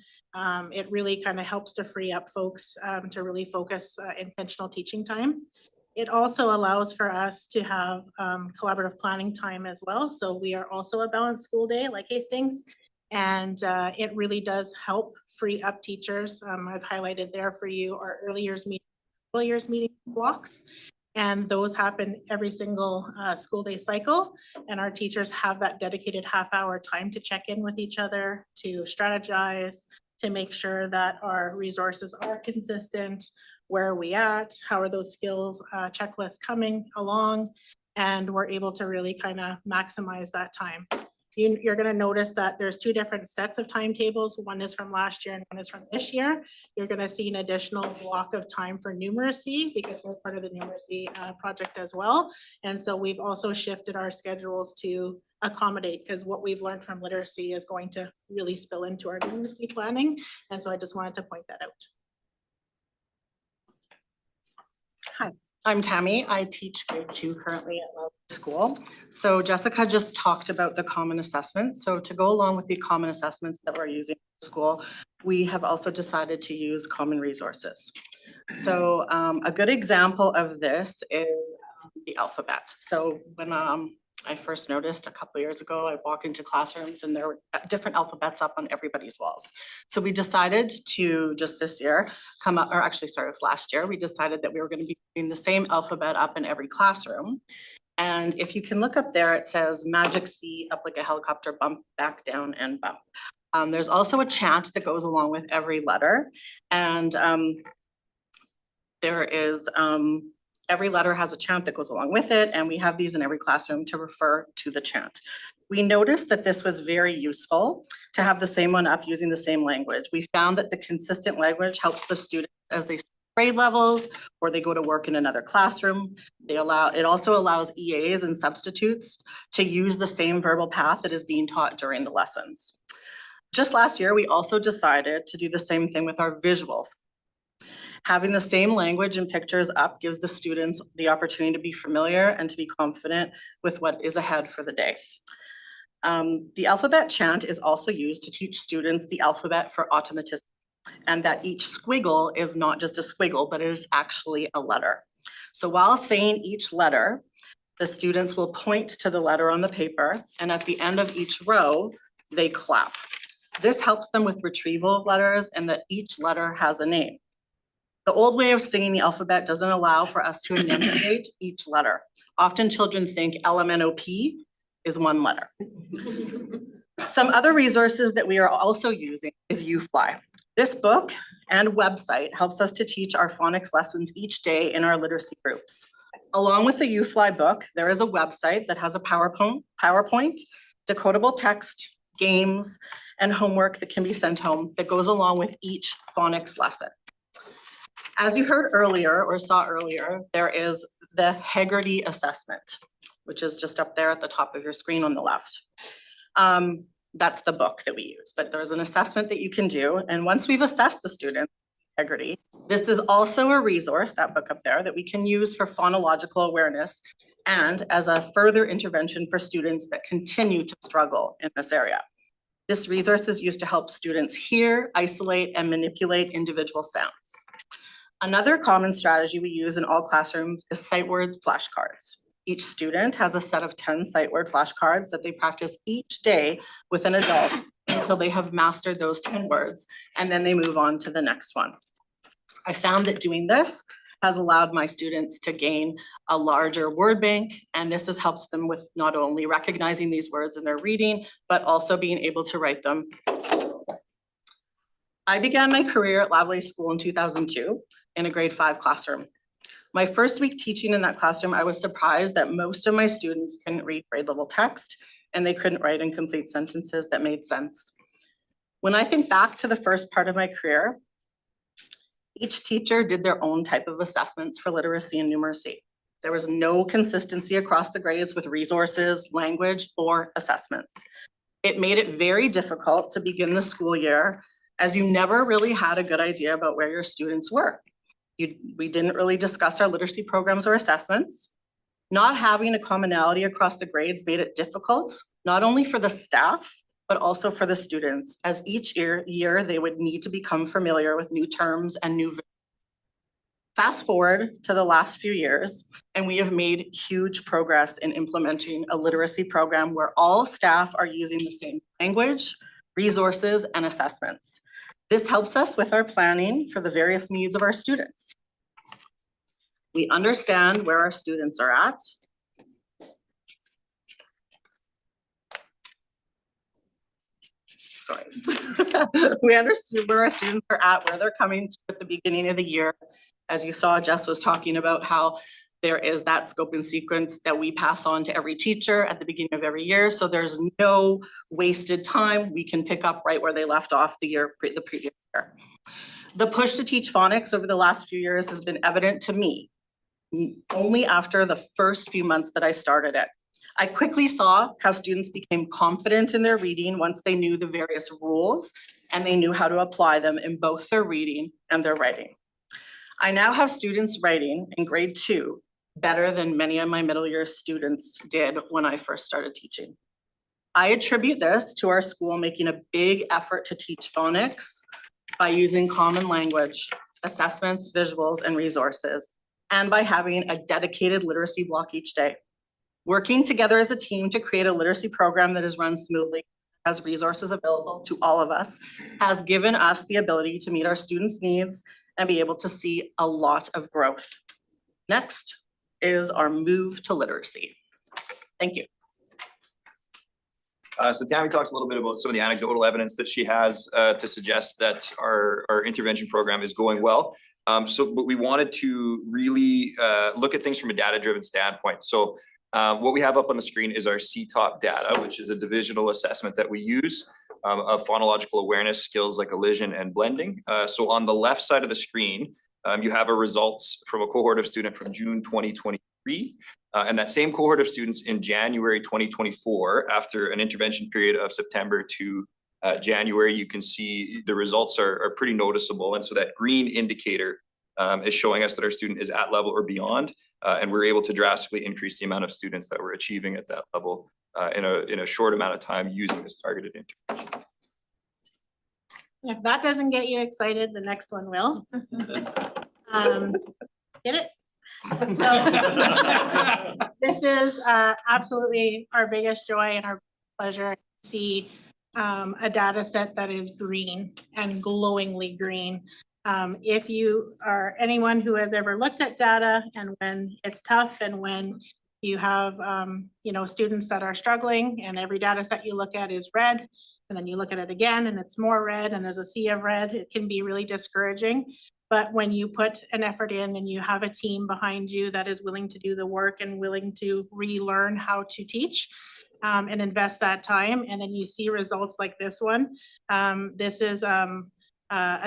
It really kind of helps to free up folks to really focus intentional teaching time. It also allows for us to have collaborative planning time as well. So we are also a balanced school day like Hastings. And it really does help free up teachers. I've highlighted there for you our early years meeting blocks. And those happen every single school day cycle. And our teachers have that dedicated half-hour time to check in with each other, to strategize, to make sure that our resources are consistent. Where are we at? How are those skills checklists coming along? And we're able to really kind of maximize that time. You're going to notice that there's two different sets of timetables. One is from last year and one is from this year. You're going to see an additional block of time for numeracy because we're part of the numeracy project as well. And so we've also shifted our schedules to accommodate, because what we've learned from literacy is going to really spill into our numeracy planning. And so I just wanted to point that out. Hi, I'm Tammy. I teach grade 2 currently at Loveland School. So Jessica just talked about the common assessments. So to go along with the common assessments that we're using in school, we have also decided to use common resources. So a good example of this is the alphabet. So when I first noticed a couple of years ago, I walk into classrooms and there were different alphabets up on everybody's walls. So we decided to just this year come up, or actually, sorry, it was last year, we decided that we were going to be putting the same alphabet up in every classroom. And if you can look up there, it says magic C, up like a helicopter, bump, back down, and bump. There's also a chant that goes along with every letter. And there is, every letter has a chant that goes along with it, and we have these in every classroom to refer to the chant. We noticed that this was very useful to have the same one up using the same language. We found that the consistent language helps the students as they grade levels or they go to work in another classroom. It also allows EAs and substitutes to use the same verbal path that is being taught during the lessons. Just last year, we also decided to do the same thing with our visuals. Having the same language and pictures up gives the students the opportunity to be familiar and to be confident with what is ahead for the day. The alphabet chant is also used to teach students the alphabet for automaticity, and that each squiggle is not just a squiggle, but it is actually a letter. So while saying each letter, the students will point to the letter on the paper, and at the end of each row, they clap. This helps them with retrieval of letters and that each letter has a name. The old way of singing the alphabet doesn't allow for us to enunciate each letter. Often children think LMNOP is one letter. Some other resources that we are also using is UFly. This book and website helps us to teach our phonics lessons each day in our literacy groups. Along with the UFly book, there is a website that has a PowerPoint, decodable text, games, and homework that can be sent home that goes along with each phonics lesson. As you heard earlier or saw earlier, there is the Heggerty assessment, which is just up there at the top of your screen on the left. That's the book that we use, but there's an assessment that you can do. And once we've assessed the student integrity, this is also a resource, that book up there, that we can use for phonological awareness and as a further intervention for students that continue to struggle in this area. This resource is used to help students hear, isolate, and manipulate individual sounds. Another common strategy we use in all classrooms is sight word flashcards. Each student has a set of 10 sight word flashcards that they practice each day with an adult until they have mastered those 10 words, and then they move on to the next one. I found that doing this has allowed my students to gain a larger word bank, and this has helped them with not only recognizing these words in their reading, but also being able to write them. I began my career at Lavely School in 2002 in a grade 5 classroom. My first week teaching in that classroom, I was surprised that most of my students couldn't read grade level text and they couldn't write and complete sentences that made sense. When I think back to the first part of my career, each teacher did their own type of assessments for literacy and numeracy. There was no consistency across the grades with resources, language, or assessments. It made it very difficult to begin the school year as you never really had a good idea about where your students were. We didn't really discuss our literacy programs or assessments. Not having a commonality across the grades made it difficult, not only for the staff, but also for the students, as each year they would need to become familiar with new terms and new. Fast forward to the last few years, and we have made huge progress in implementing a literacy program where all staff are using the same language, resources, and assessments. This helps us with our planning for the various needs of our students. We understand where our students are at. Sorry. We understand where our students are at, where they're coming to at the beginning of the year. As you saw, Jess was talking about how there is that scope and sequence that we pass on to every teacher at the beginning of every year. So there's no wasted time. We can pick up right where they left off the previous year. The push to teach phonics over the last few years has been evident to me only after the first few months that I started it. I quickly saw how students became confident in their reading once they knew the various rules and they knew how to apply them in both their reading and their writing. I now have students writing in grade 2 better than many of my middle year students did when I first started teaching. I attribute this to our school making a big effort to teach phonics by using common language, assessments, visuals, and resources, and by having a dedicated literacy block each day. Working together as a team to create a literacy program that is run smoothly, has resources available to all of us, has given us the ability to meet our students' needs and be able to see a lot of growth. Next is our move to literacy. Thank you. So Tammy talks a little bit about some of the anecdotal evidence that she has to suggest that our intervention program is going well. But we wanted to really look at things from a data-driven standpoint. So what we have up on the screen is our CTOP data, which is a divisional assessment that we use of phonological awareness skills like elision and blending. So on the left side of the screen, you have a results from a cohort of student from June 2023. And that same cohort of students in January 2024, after an intervention period of September to January, you can see the results are pretty noticeable. And so that green indicator is showing us that our student is at level or beyond. And we're able to drastically increase the amount of students that we're achieving at that level in a short amount of time using this targeted intervention. If that doesn't get you excited, the next one will. Get it? So this is absolutely our biggest joy and our pleasure to see a data set that is green and glowingly green. If you are anyone who has ever looked at data and when it's tough and when you have students that are struggling and every data set you look at is red, and then you look at it again and it's more red and there's a sea of red, it can be really discouraging. But when you put an effort in and you have a team behind you that is willing to do the work and willing to relearn how to teach and invest that time, and then you see results like this one. This is a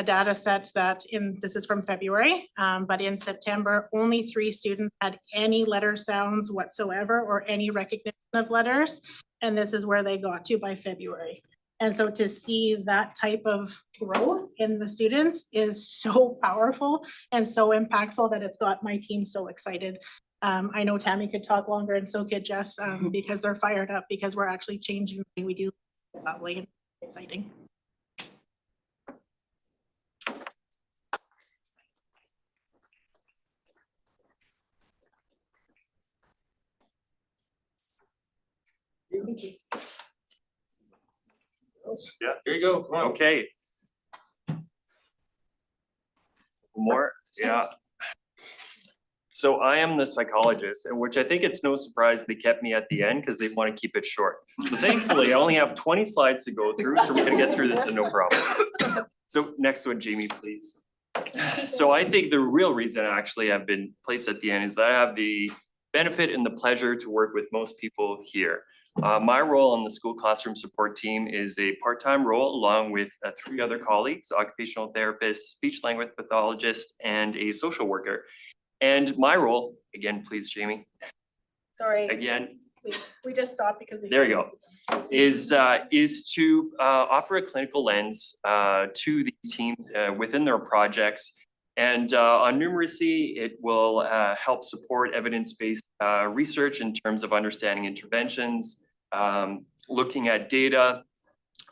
data set this is from February, but in September, only 3 students had any letter sounds whatsoever or any recognition of letters. And this is where they got to by February. And so to see that type of growth in the students is so powerful and so impactful that it's got my team so excited. I know Tammy could talk longer and so could Jess because they're fired up because we're actually changing the way we do that way and exciting. Thank you. else? Yeah, here you go, come on. Okay. More, yeah. So I am the psychologist, and which I think it's no surprise they kept me at the end because they want to keep it short. So thankfully, I only have 20 slides to go through, so we're gonna get through this in no problem. So next one, Jamie, please. So I think the real reason actually I've been placed at the end is that I have the benefit and the pleasure to work with most people here. My role on the school classroom support team is a part-time role along with 3 other colleagues, occupational therapist, speech language pathologist, and a social worker. And my role, again, please, Jamie, Sorry, again, we just stopped because we. there you go, is to offer a clinical lens to these teams within their projects. And on numeracy, it will help support evidence-based research in terms of understanding interventions, looking at data,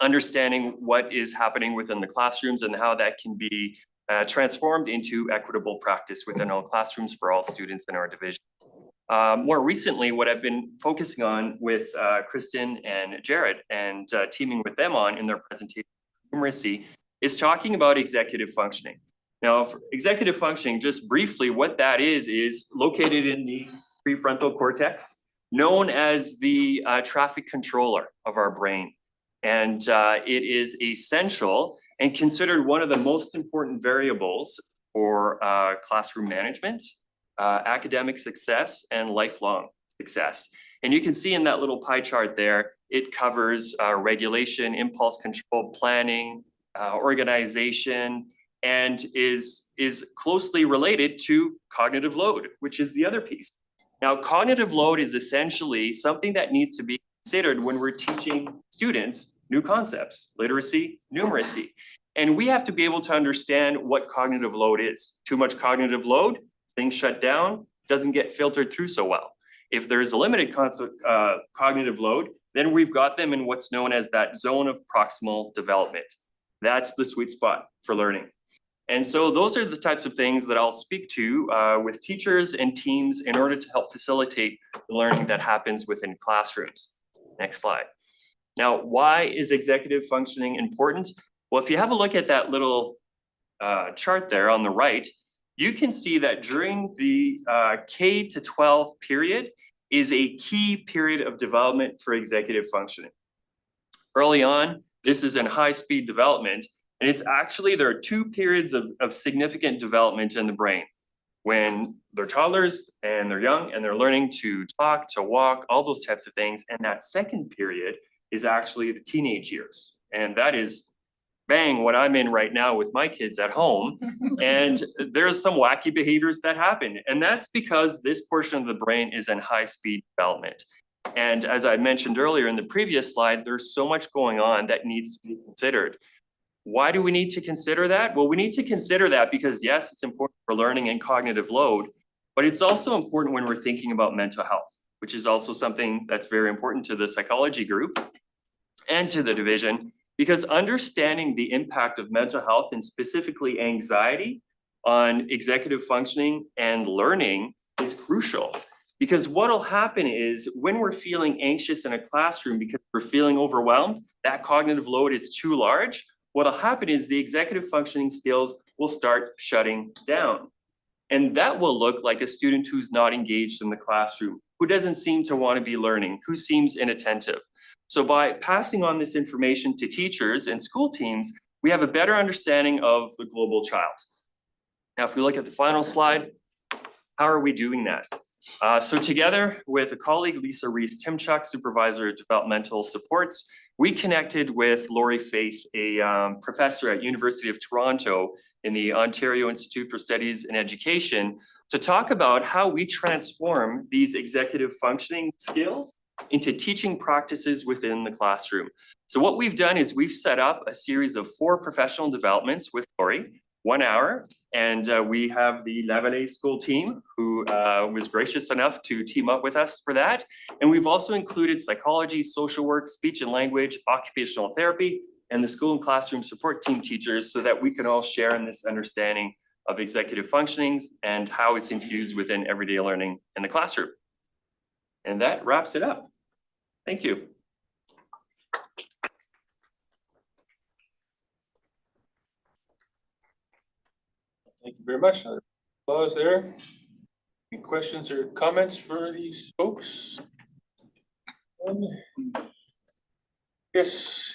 understanding what is happening within the classrooms and how that can be transformed into equitable practice within all classrooms for all students in our division. More recently, what I've been focusing on with Kristen and Jared and teaming with them on in their presentation on numeracy is talking about executive functioning. Now, for executive functioning, just briefly, what that is located in the prefrontal cortex, known as the traffic controller of our brain. And it is essential and considered one of the most important variables for classroom management, academic success, and lifelong success. And you can see in that little pie chart there, it covers regulation, impulse control, planning, organization, and is closely related to cognitive load, which is the other piece. Now, cognitive load is essentially something that needs to be considered when we're teaching students new concepts, literacy, numeracy. And we have to be able to understand what cognitive load is. Too much cognitive load, things shut down, doesn't get filtered through so well. If there's a limited cognitive load, then we've got them in what's known as that zone of proximal development. That's the sweet spot for learning. And so those are the types of things that I'll speak to with teachers and teams in order to help facilitate the learning that happens within classrooms. Next slide. Now, why is executive functioning important? Well, if you have a look at that little chart there on the right, you can see that during the K to 12 period is a key period of development for executive functioning. Early on, this is in high-speed development, and it's actually, there are 2 periods of significant development in the brain. When they're toddlers and they're young and they're learning to talk, to walk, all those types of things. And that second period is actually the teenage years. And that is bang what I'm in right now with my kids at home. And there's some wacky behaviors that happen. And that's because this portion of the brain is in high speed development. And as I mentioned earlier in the previous slide, there's so much going on that needs to be considered. Why do we need to consider that? Well, we need to consider that because yes, it's important for learning and cognitive load, but it's also important when we're thinking about mental health, which is also something that's very important to the psychology group and to the division, because understanding the impact of mental health and specifically anxiety on executive functioning and learning is crucial. Because what'll happen is when we're feeling anxious in a classroom because we're feeling overwhelmed, that cognitive load is too large. What'll happen is the executive functioning skills will start shutting down. And that will look like a student who's not engaged in the classroom, who doesn't seem to want to be learning, who seems inattentive. So by passing on this information to teachers and school teams, we have a better understanding of the global child. Now, if we look at the final slide, how are we doing that? So together with a colleague, Lisa Reese-Timchuk, Supervisor of Developmental Supports, we connected with Lori Faith, a professor at University of Toronto in the Ontario Institute for Studies in Education, to talk about how we transform these executive functioning skills into teaching practices within the classroom. So what we've done is we've set up a series of 4 professional developments with Lori, 1 hour, and we have the Lavallee School team who was gracious enough to team up with us for that. And we've also included psychology, social work, speech and language, occupational therapy, and the school and classroom support team teachers so that we can all share in this understanding of executive functionings and how it's infused within everyday learning in the classroom. And that wraps it up. Thank you. Thank you very much. Applause there. Any questions or comments for these folks? Yes.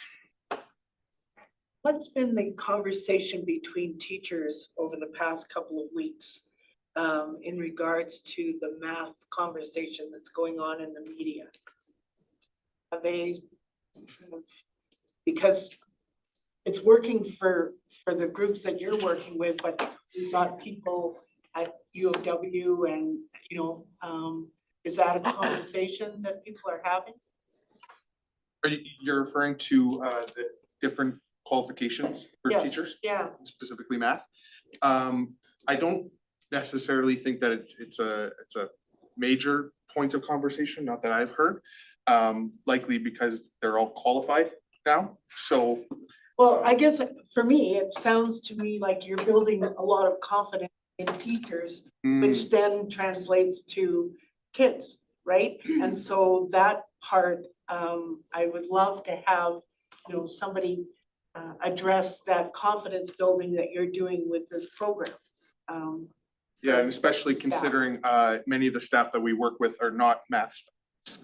What's been the conversation between teachers over the past couple of weeks in regards to the math conversation that's going on in the media? Have they, because it's working for the groups that you're working with, but we've got people at U of W and, you know, is that a conversation that people are having? Are you're referring to the different qualifications for Yes, teachers? yeah. Specifically math? I don't necessarily think that it's a major point of conversation, not that I've heard. Likely because they're all qualified now, so. Well, I guess for me, it sounds to me like you're building a lot of confidence in teachers, which then translates to kids, right? And so that part, I would love to have, you know, somebody address that confidence building that you're doing with this program. Yeah, and especially considering many of the staff that we work with are not math staff.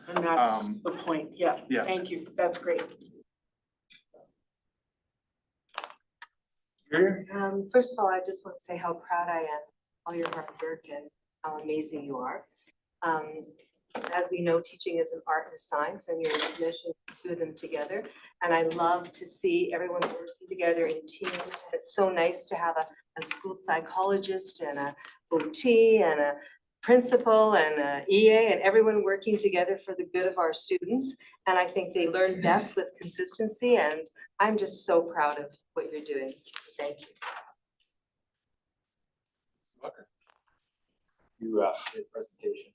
And that's the point, yeah. Yeah. Thank you, that's great. First of all, I just want to say how proud I am of all your hard work and how amazing you are. As we know, teaching is an art and a science, and you're in a mission to do them together. And I love to see everyone working together in teams. It's so nice to have a school psychologist and a OT and a principal and a EA and everyone working together for the good of our students. And I think they learn best with consistency, and I'm just so proud of what you're doing. Thank you. Your presentation.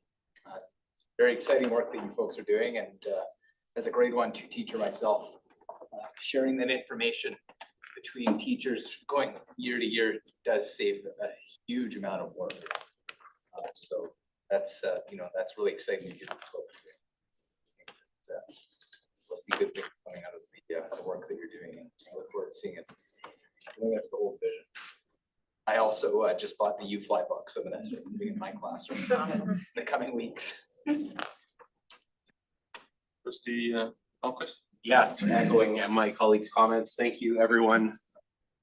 Very exciting work that you folks are doing, and as a grade 1-2 teacher myself, sharing that information between teachers going year to year does save a huge amount of work. So that's that's really exciting to hear this folks doing. We'll see good things coming out of the work that you're doing, and I look forward to seeing it. I think that's the whole vision. I also just bought the U-Fly book, so I'm gonna start using it in my classroom in the coming weeks. Trustee Alquist? Yeah, echoing my colleagues' comments, thank you everyone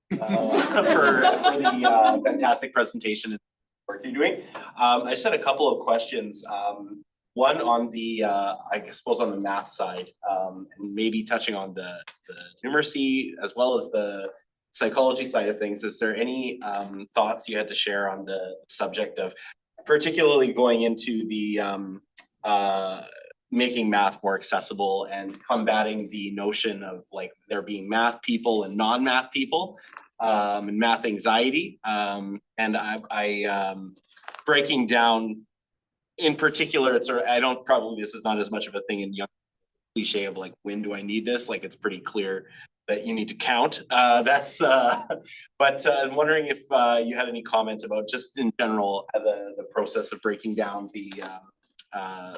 for the fantastic presentation and work you're doing. I just had a couple of questions. One on the, I suppose on the math side, and maybe touching on the numeracy as well as the psychology side of things. Is there any thoughts you had to share on the subject of particularly going into the making math more accessible and combating the notion of like there being math people and non-math people and math anxiety, and I breaking down in particular, it's I don't probably this is not as much of a thing in young cliche of like when do I need this, like it's pretty clear that you need to count. But I'm wondering if you had any comments about just in general the process of breaking down the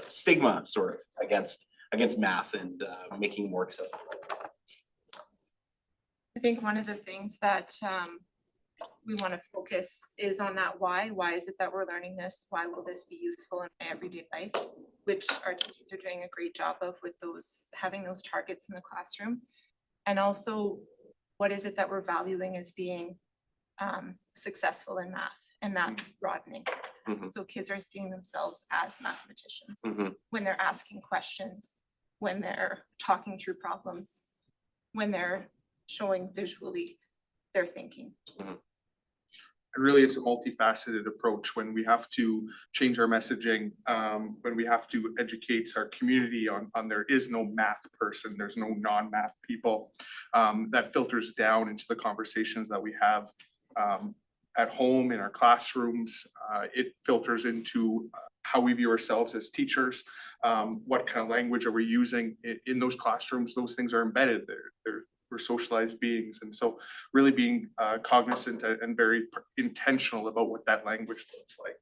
stigma sort of against math and making it more accessible. I think one of the things that we want to focus is on that why. Why is it that we're learning this? Why will this be useful in my everyday life? Which our teachers are doing a great job of with those, having those targets in the classroom. And also, what is it that we're valuing as being successful in math? And that's broadening. So kids are seeing themselves as mathematicians when they're asking questions, when they're talking through problems, when they're showing visually their thinking. And really, it's a multifaceted approach when we have to change our messaging, when we have to educate our community on there is no math person, there's no non-math people. That filters down into the conversations that we have at home, in our classrooms. It filters into how we view ourselves as teachers. What kind of language are we using in those classrooms? Those things are embedded there. We're socialized beings, and so really being cognizant and very intentional about what that language looks like.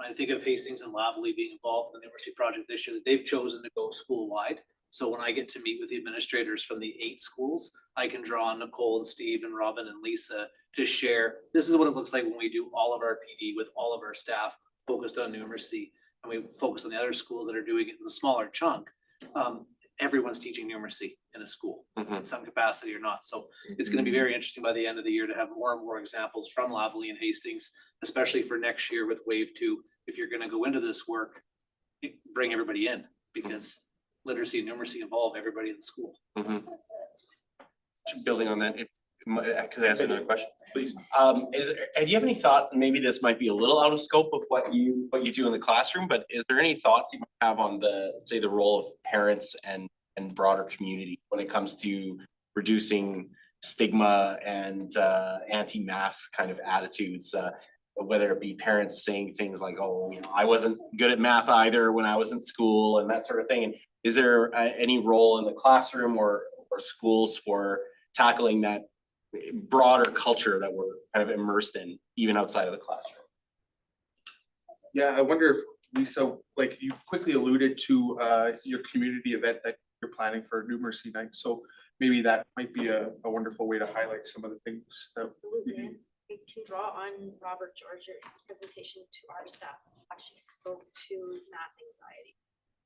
I think of Hastings and Lavallee being involved in the numeracy project this year, that they've chosen to go school-wide. So when I get to meet with the administrators from the 8 schools, I can draw on Nicole and Steve and Robin and Lisa to share, this is what it looks like when we do all of our PD with all of our staff focused on numeracy. And we focus on the other schools that are doing it in a smaller chunk. Everyone's teaching numeracy in a school in some capacity or not. So it's gonna be very interesting by the end of the year to have more and more examples from Lavallee and Hastings, especially for next year with Wave 2. If you're gonna go into this work, bring everybody in, because literacy and numeracy involve everybody in the school. Building on that, could I ask another question? Please. Do you have any thoughts, and maybe this might be a little out of scope of what you do in the classroom, but is there any thoughts you might have on say the role of parents and broader community when it comes to reducing stigma and anti-math kind of attitudes? Whether it be parents saying things like, oh, I wasn't good at math either when I was in school and that sort of thing. And is there any role in the classroom or schools for tackling that broader culture that we're kind of immersed in, even outside of the classroom? Yeah, I wonder if Lisa, like you quickly alluded to your community event that you're planning for Numeracy Night. So maybe that might be a wonderful way to highlight some of the things that. Absolutely. We can draw on Robert George's presentation to our staff, actually spoke to math anxiety.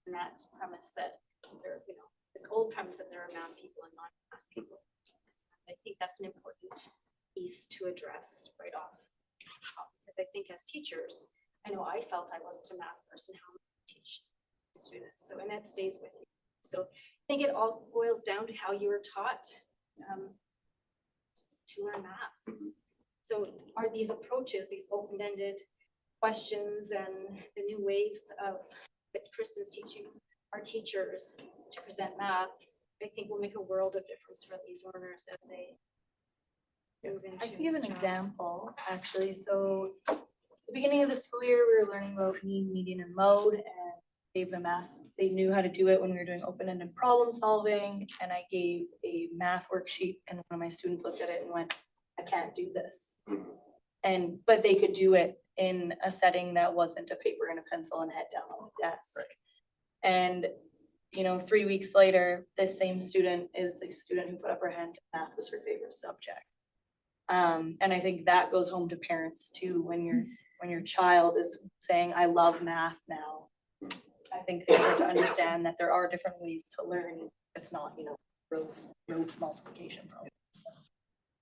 And that premise that there, this old premise that there are math people and non-math people. I think that's an important piece to address right off. Because I think as teachers, I know I felt I wasn't a math person, how to teach students. So, and that stays with you. So I think it all boils down to how you were taught to learn math. So are these approaches, these open-ended questions and the new ways of that Kristen's teaching our teachers to present math, I think will make a world of difference for these learners as they move into. I can give an jobs. example, actually. So at the beginning of the school year, we were learning about mean, median, and mode, and gave them math. They knew how to do it when we were doing open-ended problem solving, and I gave a math worksheet, and one of my students looked at it and went, I can't do this. But they could do it in a setting that wasn't a paper and a pencil and a head down on the desk. And 3 weeks later, this same student is the student who put up her hand, math was her favorite subject. And I think that goes home to parents too, when your child is saying, I love math now. I think they start to understand that there are different ways to learn. It's not, rote multiplication problems.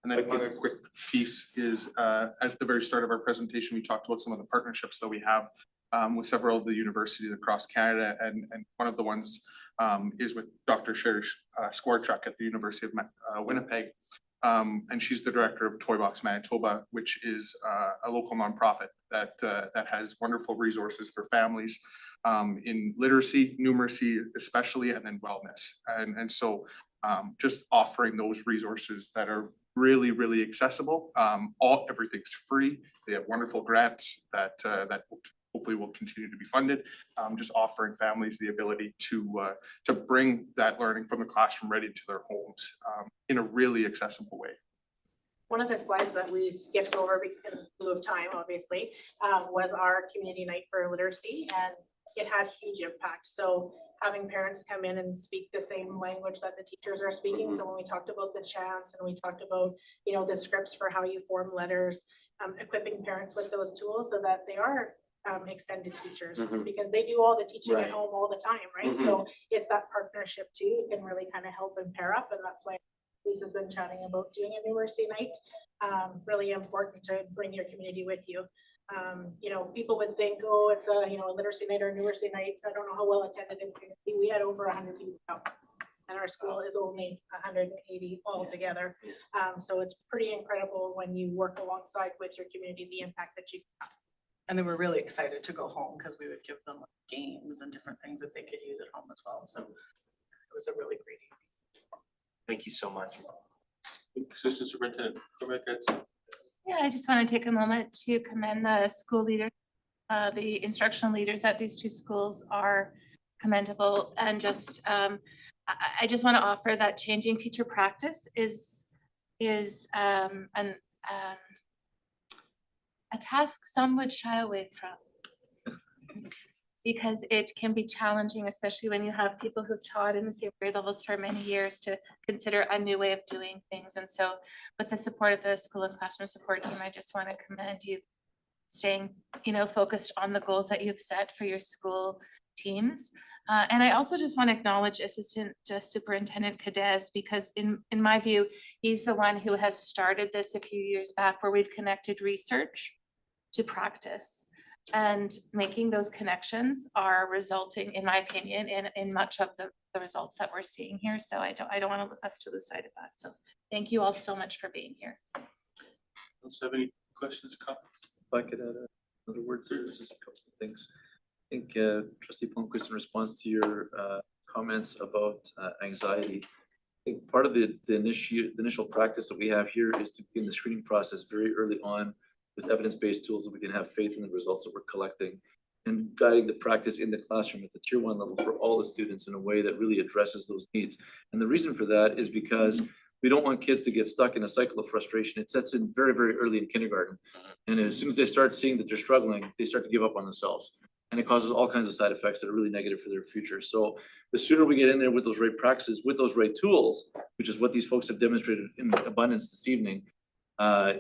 And then one other quick piece is at the very start of our presentation, we talked about some of the partnerships that we have with several of the universities across Canada, and one of the ones is with Dr. Sherry Skwarchuk at the University of Winnipeg. And she's the director of Toy Box Manitoba, which is a local nonprofit that has wonderful resources for families in literacy, numeracy especially, and then wellness. And so just offering those resources that are really, really accessible. Everything's free. They have wonderful grants that hopefully will continue to be funded. Just offering families the ability to bring that learning from the classroom right into their homes in a really accessible way. One of the slides that we skipped over in lieu of time, obviously, was our community night for literacy, and it had huge impact. So having parents come in and speak the same language that the teachers are speaking. So when we talked about the chants and we talked about, the scripts for how you form letters, equipping parents with those tools so that they are extended teachers, because they do all the teaching at home all the time, right? So it's that partnership too. You can really kind of help and pair up, and that's why Lisa's been chatting about doing a numeracy night. Really important to bring your community with you. People would think, oh, it's a literacy night or a numeracy night. I don't know how well attended it's going to be. We had over 100 people come, and our school is only 180 altogether. So it's pretty incredible when you work alongside with your community, the impact that you have. And they were really excited to go home because we would give them games and different things that they could use at home as well. So it was a really great evening. Thank you so much. Assistant Superintendent, go ahead, guys. Yeah, I just want to take a moment to commend the school leaders. The instructional leaders at these two schools are commendable, and just I just want to offer that changing teacher practice is a task some would shy away from. because it can be challenging, especially when you have people who've taught in the same grade levels for many years, to consider a new way of doing things. And so with the support of the School of Classroom Support team, I just want to commend you staying, focused on the goals that you've set for your school teams. And I also just want to acknowledge Assistant Superintendent Cadez, because in my view, he's the one who has started this a few years back, where we've connected research to practice. And making those connections are resulting, in my opinion, in much of the results that we're seeing here. So I don't want us to lose sight of that. So thank you all so much for being here. Else have any questions, comments? If I could add another word to this, just a couple of things. I think Trustee Palmquist, in response to your comments about anxiety, I think part of the initial practice that we have here is to begin the screening process very early on with evidence-based tools that we can have faith in the results that we're collecting, and guiding the practice in the classroom at the tier 1 level for all the students in a way that really addresses those needs. And the reason for that is because we don't want kids to get stuck in a cycle of frustration. It sets in very, very early in kindergarten. And as soon as they start seeing that they're struggling, they start to give up on themselves. And it causes all kinds of side effects that are really negative for their future. So the sooner we get in there with those right practices, with those right tools, which is what these folks have demonstrated in abundance this evening,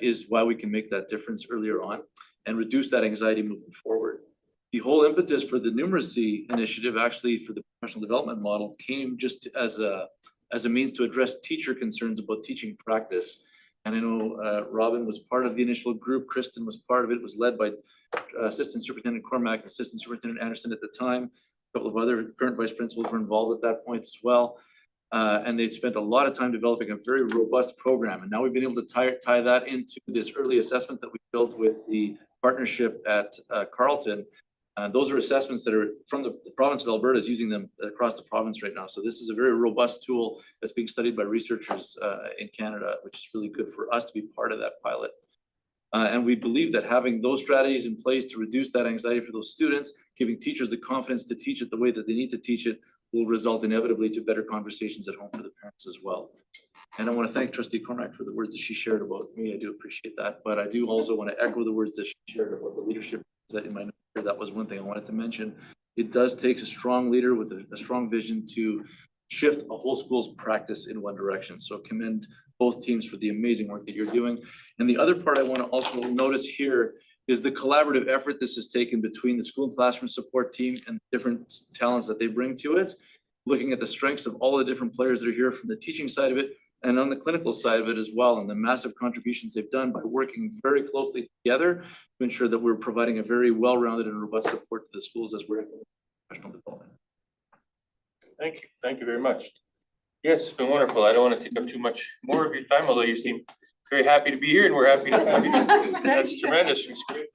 is why we can make that difference earlier on and reduce that anxiety moving forward. The whole impetus for the numeracy initiative, actually for the professional development model, came just as a means to address teacher concerns about teaching practice. And I know Robin was part of the initial group, Kristen was part of it, was led by Assistant Superintendent Cormack and Assistant Superintendent Anderson at the time. A couple of other current vice principals were involved at that point as well. And they spent a lot of time developing a very robust program. And now we've been able to tie that into this early assessment that we built with the partnership at Carleton. Those are assessments that are from the province of Alberta is using them across the province right now. So this is a very robust tool that's being studied by researchers in Canada, which is really good for us to be part of that pilot. And we believe that having those strategies in place to reduce that anxiety for those students, giving teachers the confidence to teach it the way that they need to teach it, will result inevitably to better conversations at home for the parents as well. And I want to thank Trustee Cormack for the words that she shared about me. I do appreciate that. But I do also want to echo the words that she shared about the leadership that in my note here. That was one thing I wanted to mention. It does take a strong leader with a strong vision to shift a whole school's practice in one direction. So commend both teams for the amazing work that you're doing. And the other part I want to also notice here is the collaborative effort this has taken between the school and classroom support team and different talents that they bring to it, looking at the strengths of all the different players that are here from the teaching side of it and on the clinical side of it as well, and the massive contributions they've done by working very closely together to ensure that we're providing a very well-rounded and robust support to the schools as we're in professional development. Thank you very much. Yes, it's been wonderful. I don't want to take up too much more of your time, although you seem very happy to be here and we're happy to have you. That's tremendous. It's great.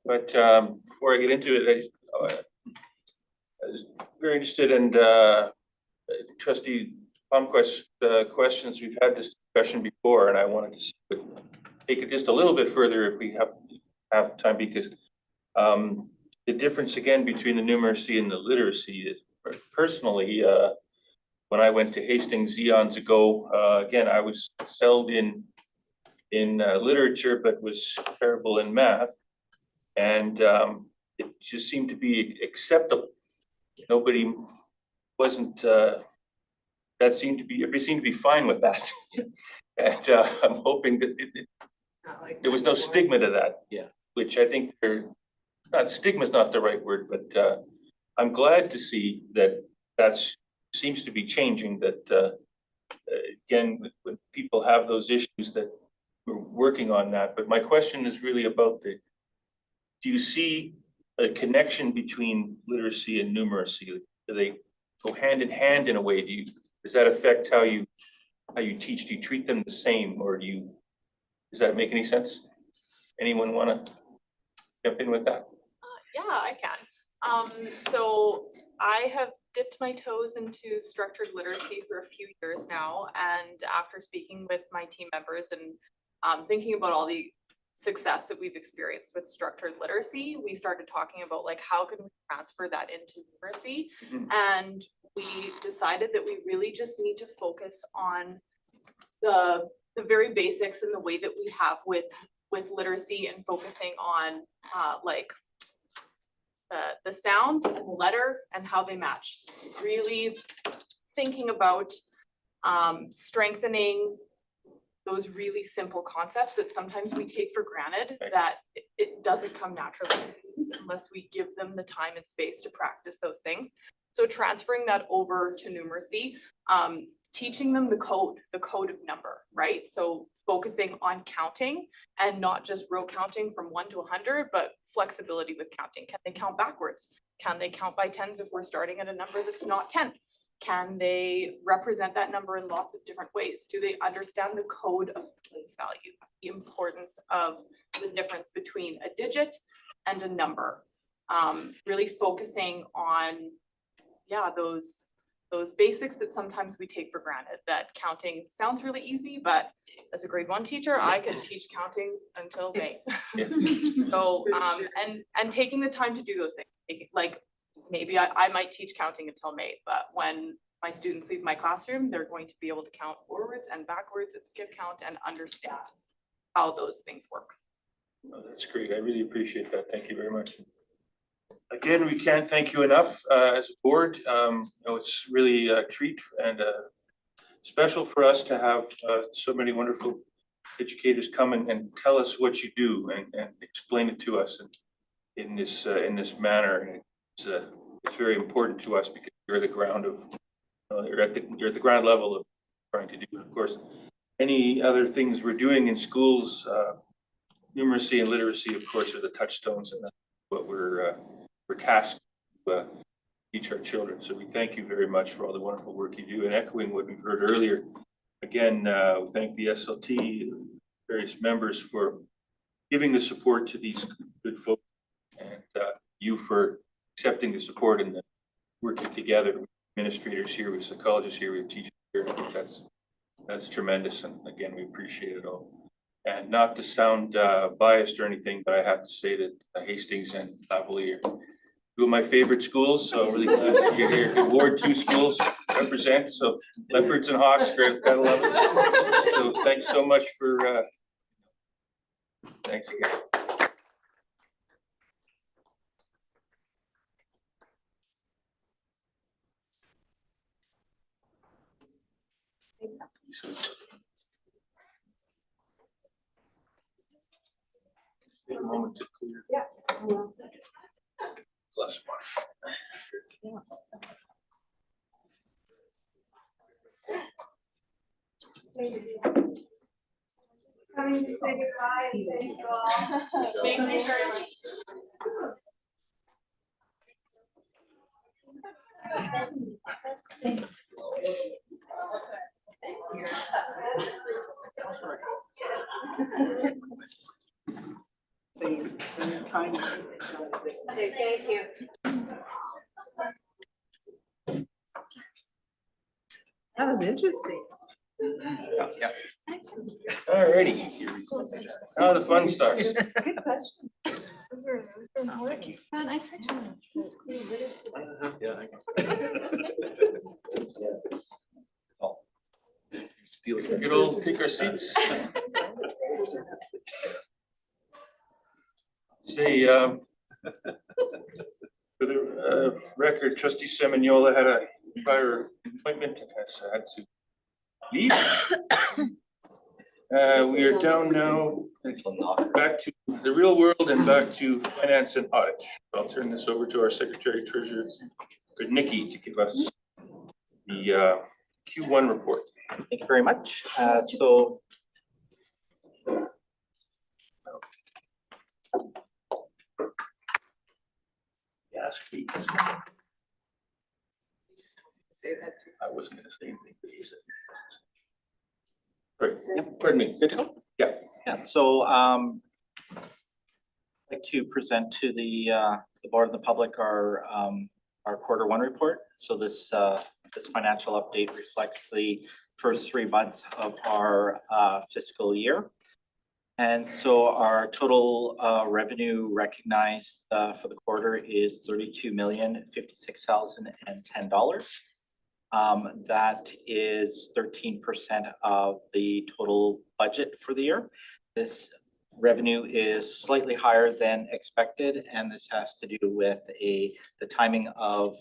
But before I get into it, I was very interested in Trustee Palmquist's questions. We've had this discussion before, and I wanted to take it just a little bit further if we have time, because the difference again between the numeracy and the literacy is personally, when I went to Hastings eons ago, again, I was excelled in literature, but was terrible in math. And it just seemed to be acceptable. Nobody wasn't, that seemed to be, everybody seemed to be fine with that. And I'm hoping that there was no stigma to that. Yeah. Which I think stigma is not the right word, but I'm glad to see that seems to be changing, that again, when people have those issues, that we're working on that. But my question is really about do you see a connection between literacy and numeracy? Do they go hand in hand in a way? Does that affect how you teach? Do you treat them the same, or does that make any sense? Anyone want to jump in with that? Yeah, I can. So I have dipped my toes into structured literacy for a few years now, and after speaking with my team members and thinking about all the success that we've experienced with structured literacy, we started talking about how can we transfer that into numeracy. And we decided that we really just need to focus on the very basics and the way that we have with literacy, and focusing on the sound and the letter and how they match. Really thinking about strengthening those really simple concepts that sometimes we take for granted, that it doesn't come naturally to students unless we give them the time and space to practice those things. So transferring that over to numeracy, teaching them the code of number, right? So focusing on counting and not just row counting from 1 to 100, but flexibility with counting. Can they count backwards? Can they count by tens if we're starting at a number that's not 10? Can they represent that number in lots of different ways? Do they understand the code of place value? The importance of the difference between a digit and a number. Really focusing on, yeah, those basics that sometimes we take for granted. That counting sounds really easy, but as a grade 1 teacher, I could teach counting until May. So, and taking the time to do those things. Like maybe I might teach counting until May, but when my students leave my classroom, they're going to be able to count forwards and backwards and skip count and understand how those things work. Oh, that's great. I really appreciate that. Thank you very much. Again, we can't thank you enough as a board. You know, it's really a treat and special for us to have so many wonderful educators come and tell us what you do and explain it to us in this manner. It's very important to us because you're the ground of you're at the ground level of trying to do. Of course, any other things we're doing in schools, numeracy and literacy, of course, are the touchstones, and that's what we're tasked to teach our children. So we thank you very much for all the wonderful work you do. And echoing what we've heard earlier, again, we thank the SLT, various members for giving the support to these good folks, and you for accepting the support and the working together with administrators here, with psychologists here, with teachers here. I think that's tremendous, and again, we appreciate it all. And not to sound biased or anything, but I have to say that Hastings and Lavalier are two of my favorite schools, so really glad that you're here. Ward 2 schools represent, so Leopards and Hawks, gotta love it. So thanks so much for thanks again. Take a moment to clear. Yeah. Plus one. Coming to say goodbye. Thank you all. Thank you very much. Thank you. That was interesting. Yeah. Alrighty. Now the fun starts. Good question. Thank you. I forgot. Good old, take our seats. Say, for the record, trustee Semignola had a prior appointment and has had to leave. We are down now, back to the real world and back to finance and audit. I'll turn this over to our secretary treasurer, Nikki, to give us the Q1 report. Thank you very much. So yes, please. I wasn't gonna say anything, but he said. Right, pardon me. Good to go? Yeah. Yeah, so I'd like to present to the board and the public our Q1 report. So this financial update reflects the first 3 months of our fiscal year. And so our total revenue recognized for the quarter is $32,056,010. That is 13% of the total budget for the year. This revenue is slightly higher than expected, and this has to do with the timing of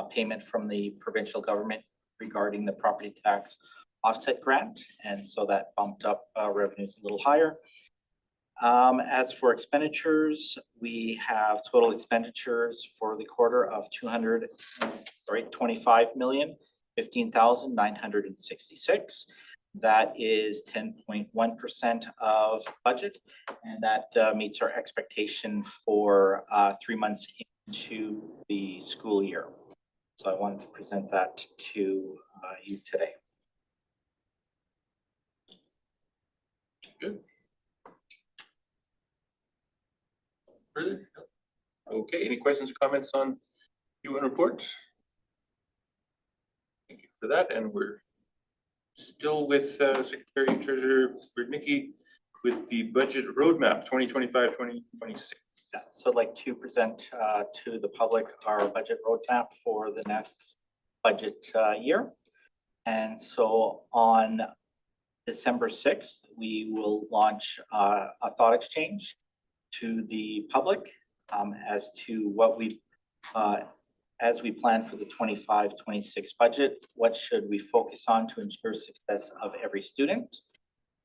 payment from the provincial government regarding the property tax offset grant, and so that bumped up revenues a little higher. As for expenditures, we have total expenditures for the quarter of 25,015,966. That is 10.1% of budget, and that meets our expectation for 3 months into the school year. So I wanted to present that to you today. Good. Further? Okay, any questions or comments on Q1 report? Thank you for that, and we're still with Secretary Treasurer Rudnicki with the budget roadmap 2025-2026. Yeah, so I'd like to present to the public our budget roadmap for the next budget year. And so on December 6th, we will launch a thought exchange to the public as to what we as we plan for the 25-26 budget, what should we focus on to ensure success of every student?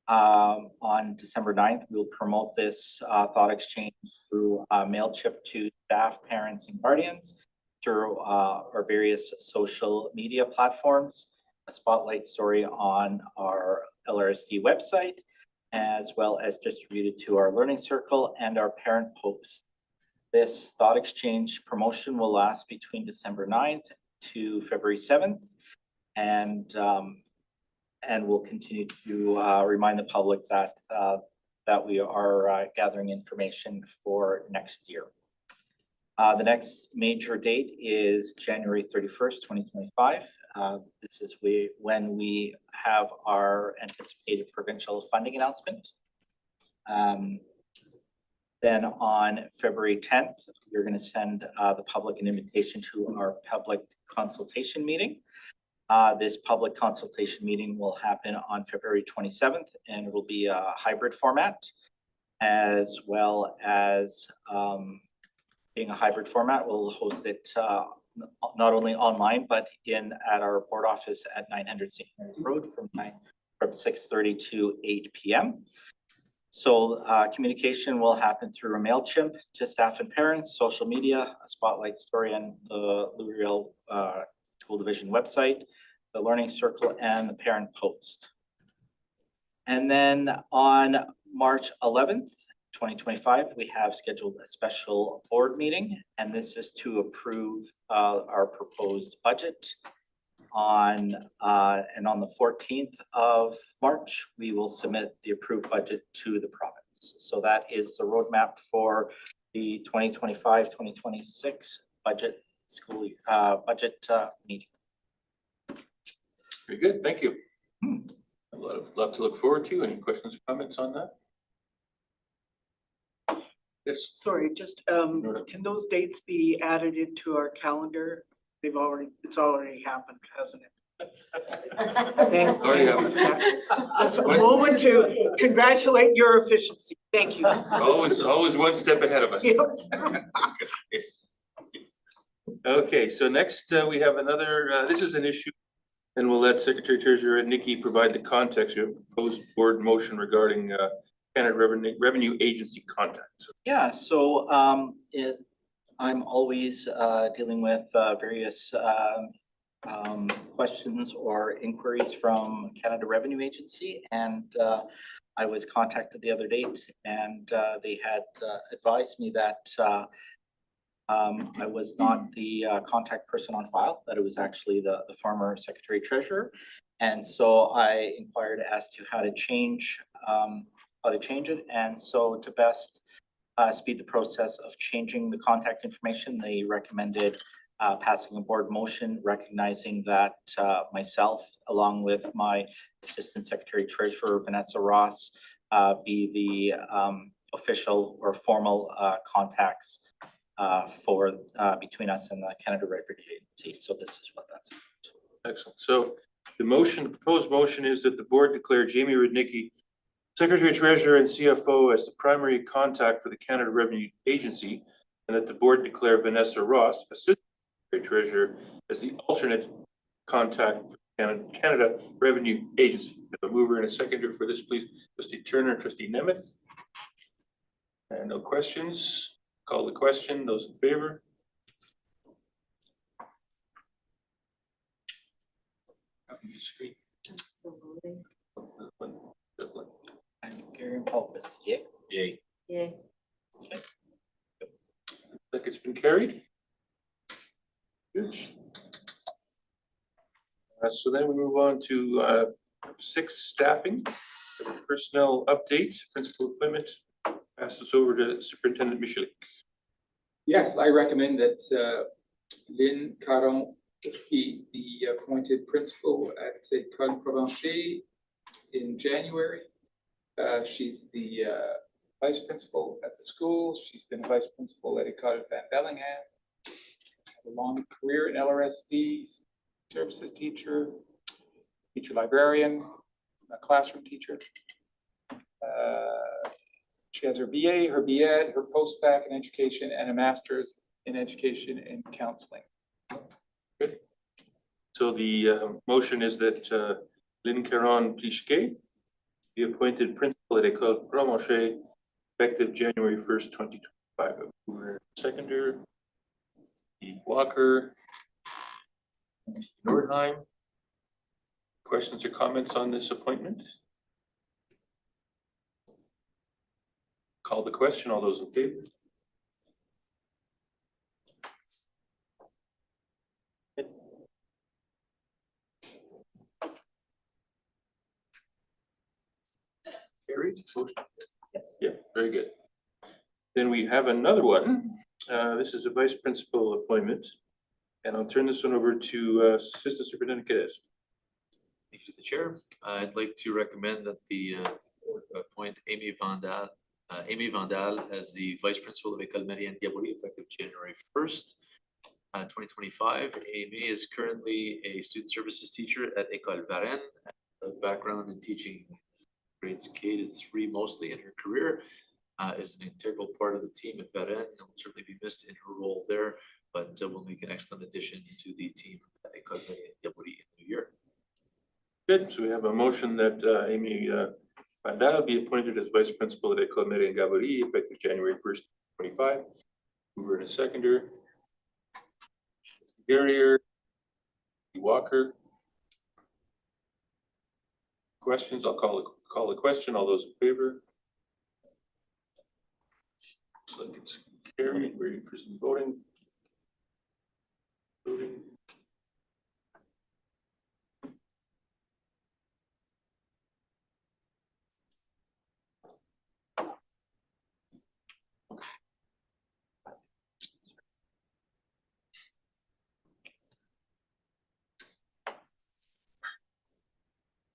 On December 9th, we'll promote this thought exchange through MailChimp to staff, parents, and guardians, through our various social media platforms, a spotlight story on our LRSD website, as well as distributed to our Learning Circle and our parent post. This thought exchange promotion will last between December 9th to February 7th, and we'll continue to remind the public that we are gathering information for next year. The next major date is January 31st, 2025. This is when we have our anticipated provincial funding announcement. Then on February 10th, we're going to send the public an invitation to our public consultation meeting. This public consultation meeting will happen on February 27th, and it will be a hybrid format, as well as being a hybrid format, we'll host it not only online, but at our board office at 900 St. Mary's Road from 6:30 to 8 p.m. So communication will happen through a MailChimp to staff and parents, social media, a spotlight story on the Louisville School Division website, the Learning Circle, and the parent post. And then on March 11th, 2025, we have scheduled a special board meeting, and this is to approve our proposed budget. And on the 14th of March, we will submit the approved budget to the province. So that is the roadmap for the 2025-2026 budget school budget meeting. Very good, thank you. A lot to look forward to. Any questions or comments on that? Yes. Sorry, just can those dates be added into our calendar? It's already happened, hasn't it? Thank you for that. That's a moment to congratulate your efficiency. Thank you. Always one step ahead of us. Yep. Okay, so next we have another, this is an issue, and we'll let Secretary Treasurer Nikki provide the context. We have a proposed board motion regarding Canada Revenue Agency contact. Yeah, so I'm always dealing with various questions or inquiries from Canada Revenue Agency, and I was contacted the other day, and they had advised me that I was not the contact person on file, that it was actually the former Secretary Treasurer, and so I inquired as to how to change it, and so to best speed the process of changing the contact information, they recommended passing a board motion recognizing that myself, along with my Assistant Secretary Treasurer Vanessa Ross, be the official or formal contacts for between us and the Canada Revenue Agency. So this is what that's about. Excellent. So the proposed motion is that the board declare Jamie Rudnicki Secretary Treasurer and CFO as the primary contact for the Canada Revenue Agency, and that the board declare Vanessa Ross, Assistant Secretary Treasurer, as the alternate contact for Canada Revenue Agency. A mover and a seconder for this, please. Trustee Turner, Trustee Nemeth. And no questions. Call the question. Those in favor? And Gary Pulpus, yay. Yay. Yay. Like it's been carried. Good. So then we move on to 6, staffing. Personnel update, principal appointment. Pass this over to Superintendent Michalik. Yes, I recommend that Lynn Caron be appointed principal at École Provencher in January. She's the vice principal at the school. She's been vice principal at École Van Bellingham. Had a long career in LRSD, services teacher, teacher librarian, a classroom teacher. She has her BA, her BEd, her post-bac in education, and a master's in education and counseling. Good. So the motion is that Lynn Caron Plichquet be appointed principal at École Provencher effective January 1st, 2025. Seconder, Steve Walker, Nordheim. Questions or comments on this appointment? Call the question. All those in favor? Carried. Yes. Yeah, very good. Then we have another one. This is a vice principal appointment. And I'll turn this one over to Assistant Superintendent Cadet. Thank you to the chair. I'd like to recommend that the board appoint Amy Vandal as the vice principal of École Marianne Gabory effective January 1st, 2025. Amy is currently a student services teacher at École Varennes, a background in teaching grades K to 3 mostly in her career. Is an integral part of the team at Varennes and will certainly be missed in her role there, but will make an excellent addition to the team at École Marianne Gabory in the new year. Good. So we have a motion that Amy Vandal be appointed as vice principal at École Marianne Gabory effective January 1st, 2025. Mover and a seconder. Garrier, Walker. Questions? I'll call the question. All those in favor? Looks like it's carried. Ready for some voting. Voting.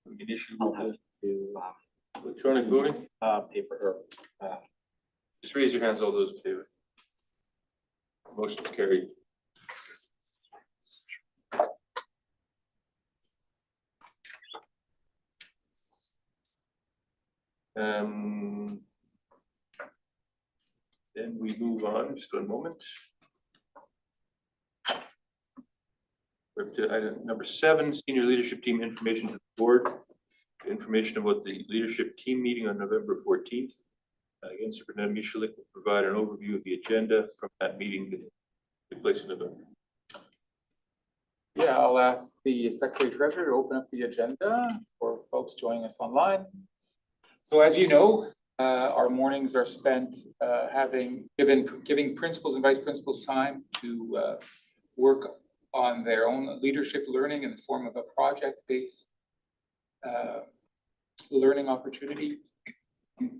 We can issue I'll have to electronic voting. Paper or Just raise your hands, all those in favor. Motion's carried. Then we move on, just 1 moment. We're up to item number 7, senior leadership team information to the board. Information about the leadership team meeting on November 14th. Again, Superintendent Michalik will provide an overview of the agenda from that meeting that took place in November. Yeah, I'll ask the Secretary Treasurer to open up the agenda for folks joining us online. So as you know, our mornings are spent giving principals and vice principals time to work on their own leadership learning in the form of a project-based learning opportunity. And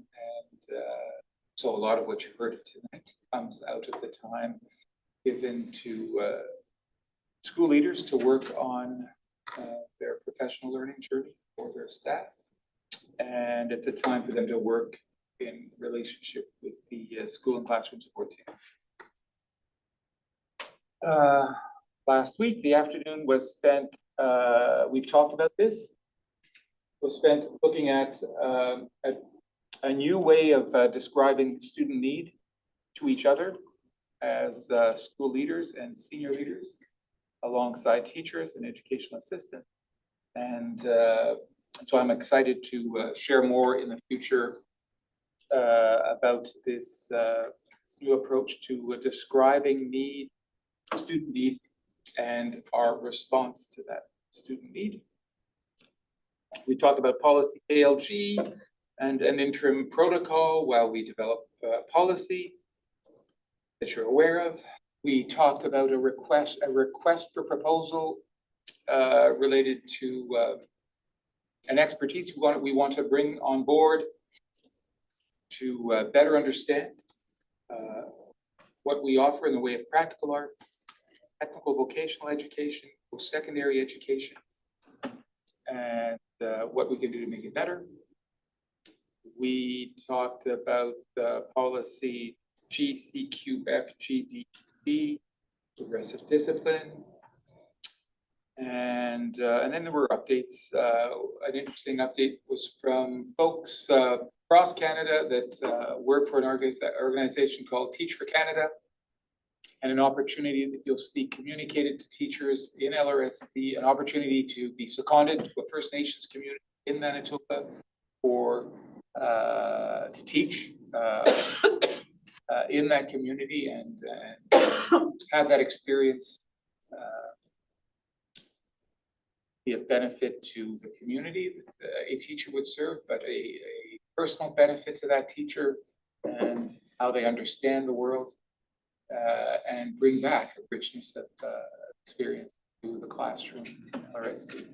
so a lot of what you heard tonight comes out of the time given to school leaders to work on their professional learning journey for their staff. And it's a time for them to work in relationship with the school and classroom support team. Last week, the afternoon was spent, we've talked about this, was spent looking at a new way of describing student need to each other as school leaders and senior leaders alongside teachers and educational assistants. And so I'm excited to share more in the future about this new approach to describing need, student need, and our response to that student need. We talked about policy ALG and an interim protocol while we develop policy that you're aware of. We talked about a request for proposal related to an expertise we want to bring on board to better understand what we offer in the way of practical arts, technical vocational education, post-secondary education, and what we can do to make it better. We talked about the policy GCQFGDD, progressive discipline. And then there were updates. An interesting update was from folks across Canada that work for an organization called Teach for Canada, and an opportunity that you'll see communicated to teachers in LRSD, an opportunity to be seconded to a First Nations community in Manitoba for to teach in that community and have that experience be of benefit to the community that a teacher would serve, but a personal benefit to that teacher and how they understand the world, and bring back a richness of experience to the classroom in LRSD.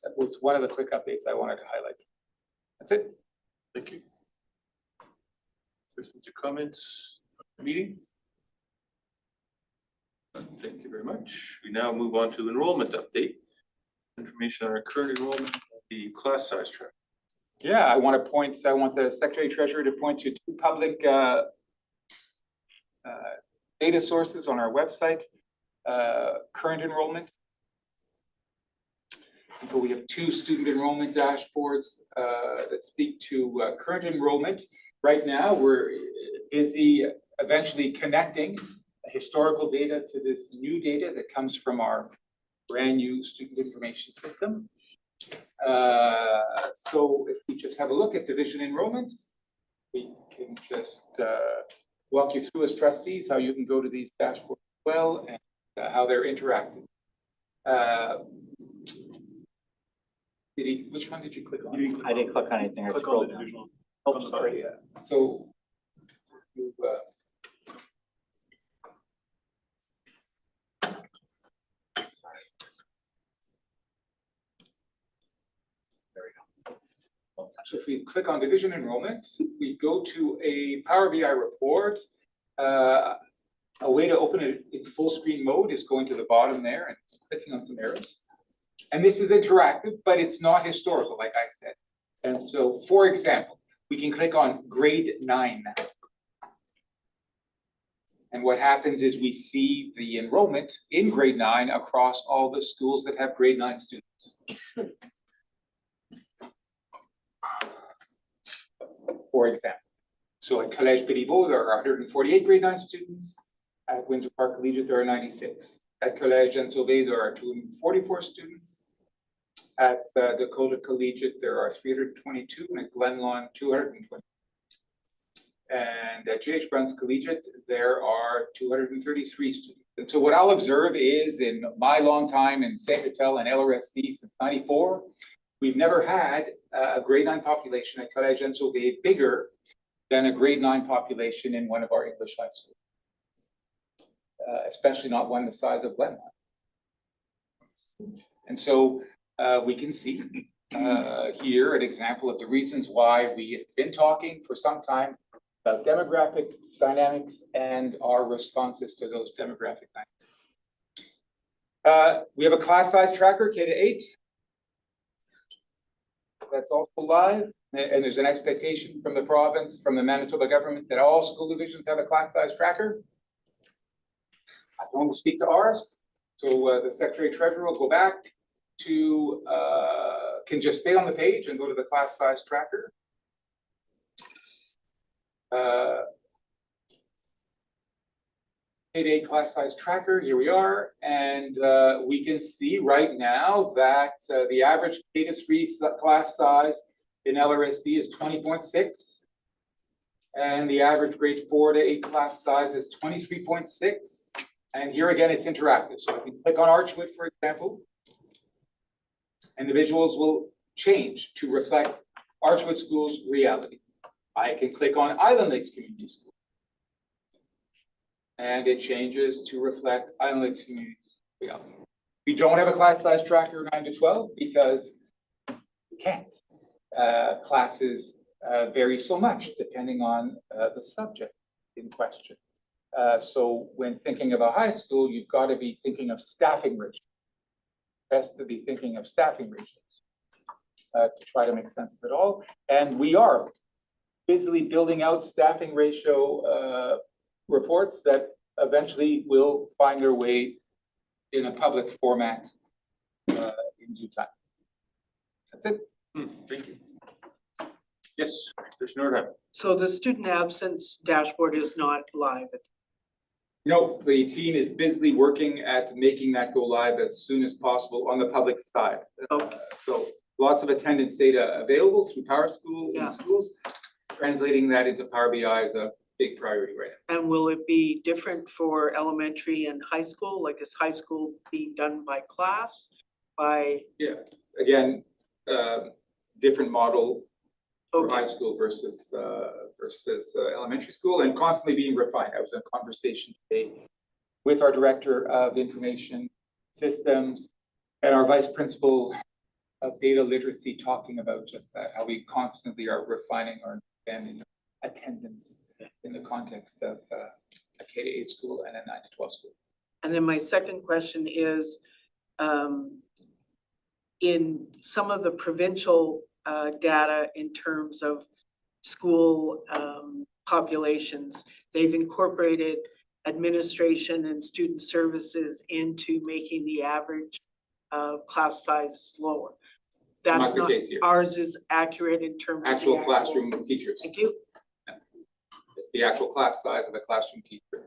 That was one of the quick updates I wanted to highlight. That's it. Thank you. Questions or comments on the meeting? Thank you very much. We now move on to enrollment update. Information on our current enrollment, the class size track. Yeah, I want the Secretary Treasurer to point to two public data sources on our website, current enrollment. And so we have two student enrollment dashboards that speak to current enrollment. Right now, we're busy eventually connecting historical data to this new data that comes from our brand new student information system. So if we just have a look at division enrollment, we can just walk you through as trustees how you can go to these dashboards as well and how they're interactive. Which one did you click on? I didn't click on anything. I Click on scrolled the down. divisional. Oh, sorry. Yeah. So you, so if we click on division enrollment, we go to a Power BI report. A way to open it in full screen mode is going to the bottom there and clicking on some arrows. And this is interactive, but it's not historical, like I said. And so, for example, we can click on grade 9 now. And what happens is we see the enrollment in grade 9 across all the schools that have grade 9 students. For example, so at Collège Béliveau, there are 148 grade 9 students. At Windsor Park Collegiate, there are 96. At Collège Saint-Sauveur, there are 244 students. At Dakota Collegiate, there are 322, and at Glen Lawn, 220. And at J.H. Bruns Collegiate, there are 233 students. And so what I'll observe is, in my long time in Saint Vital and LRSD since '94, we've never had a grade 9 population at Collège Saint-Sauveur bigger than a grade 9 population in one of our English high schools. Especially not one the size of Glen Lawn. And so we can see here an example of the reasons why we have been talking for some time about demographic dynamics and our responses to those demographic dynamics. We have a class size tracker, K-8. That's also live, and there's an expectation from the province, from the Manitoba government, that all school divisions have a class size tracker. I want to speak to ours, so the Secretary Treasurer will go back to, can just stay on the page and go to the class size tracker. K-8 class size tracker, here we are, and we can see right now that the average K-3 class size in LRSD is 20.6. And the average grade 4 to 8 class size is 23.6. And here again, it's interactive. So if you click on Archwood, for example, individuals will change to reflect Archwood School's reality. I can click on Island Lakes Community School. And it changes to reflect Island Lakes Community School reality. We don't have a class size tracker 9 to 12 because we can't. Classes vary so much depending on the subject in question. So when thinking of a high school, you've got to be thinking of staffing ratios. Best to be thinking of staffing ratios to try to make sense of it all. And we are busily building out staffing ratio reports that eventually will find their way in a public format in due time. That's it. Thank you. Yes, Commissioner Nordheim. So the student absence dashboard is not live. No, the team is busily working at making that go live as soon as possible on the public side. So lots of attendance data available through PowerSchool in schools. Translating that into Power BI is a big priority right now. And will it be different for elementary and high school? Like is high school being done by class, by? Yeah, again, different model for high school versus elementary school, and constantly being refined. I was in a conversation today with our director of information systems and our vice principal of data literacy, talking about just that, how we constantly are refining our understanding of attendance in the context of a K-8 school and a 9 to 12 school. And then my second question is, in some of the provincial data in terms of school populations, they've incorporated administration and student services into making the average class size lower. That's Not the not, case here. ours is accurate in terms of the Actual classroom teachers. Thank you. It's the actual class size of a classroom teacher.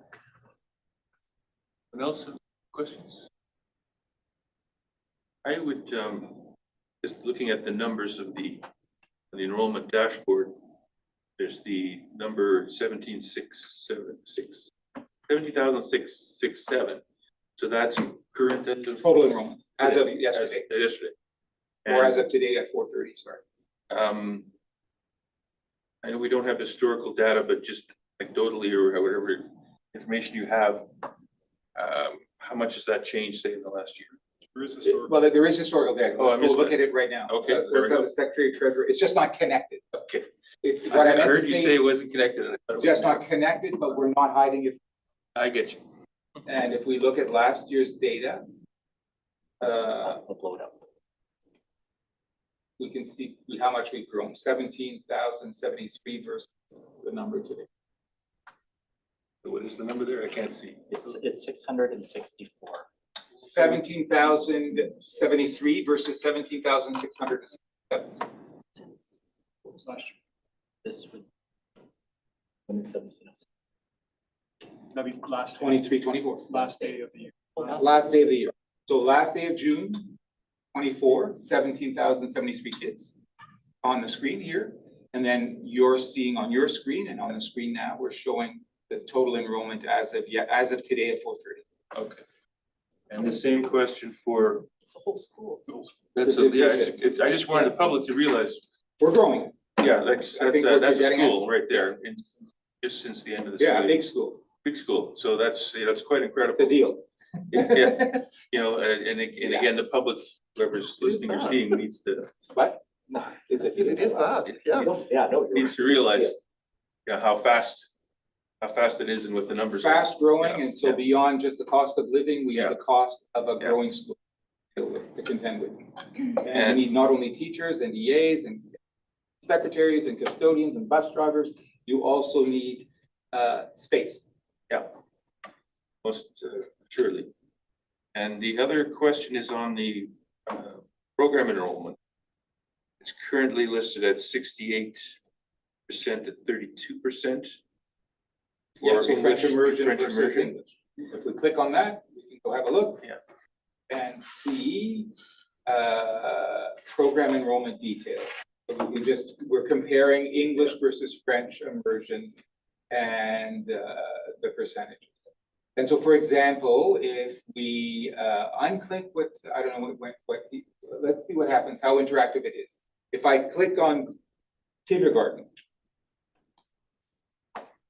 Anyone else have questions? I would, just looking at the numbers of the enrollment dashboard, there's the number 17,667. So that's current at the Total enrollment as of yesterday. Yesterday. Or as of today at 4:30, sorry. I know we don't have historical data, but just anecdotally or whatever information you have, how much has that changed, say, in the last year? Well, there is historical data. Oh, I Let's missed go look that. at it right now. Okay, Let's there we have go. the Secretary Treasurer. It's just not connected. Okay. What I I meant to heard you say it wasn't connected. and I thought it just was. not connected, but we're not hiding it. I get you. And if we look at last year's data, I'll blow it up. we can see how much we've grown, 17,073 versus the number today. What is the number there? I can't see. It's 664. 17,073 versus 17,607. What was last year? This would. When it's 17. That'd be last 23, 24. last day of the year. Last day of the year. So last day of June, 24, 17,073 kids on the screen here. And then you're seeing on your screen and on the screen now, we're showing the total enrollment as of today at 4:30. Okay. And the same question for. It's a whole school. That's, it's, I just wanted the public to realize. We're growing. Yeah, that's I think what a you're getting at- school right there, and just since the end of the. Yeah, school big year. school. Big school, so that's, it's quite incredible. It's a deal. Yeah, you know, and again, the public, whoever's listening or seeing needs to. What? It is that, yeah. Yeah, no. Needs to realize, how fast it is and what the numbers are. Fast growing, and so beyond just the cost of living, we have the cost of a growing school to contend with. And we need not only teachers and EAs and secretaries and custodians and bus drivers, you also need space. Yeah, most surely. And the other question is on the program enrollment. It's currently listed at 68 at 32%. Yeah, For so French English, immersion French versus immersion. English. If we click on that, we can go have a look. Yeah. And see program enrollment details. So we can just, we're comparing English versus French immersion and the percentages. And so, for example, if we unclick what, I don't know what, let's see what happens, how interactive it is. If I click on kindergarten,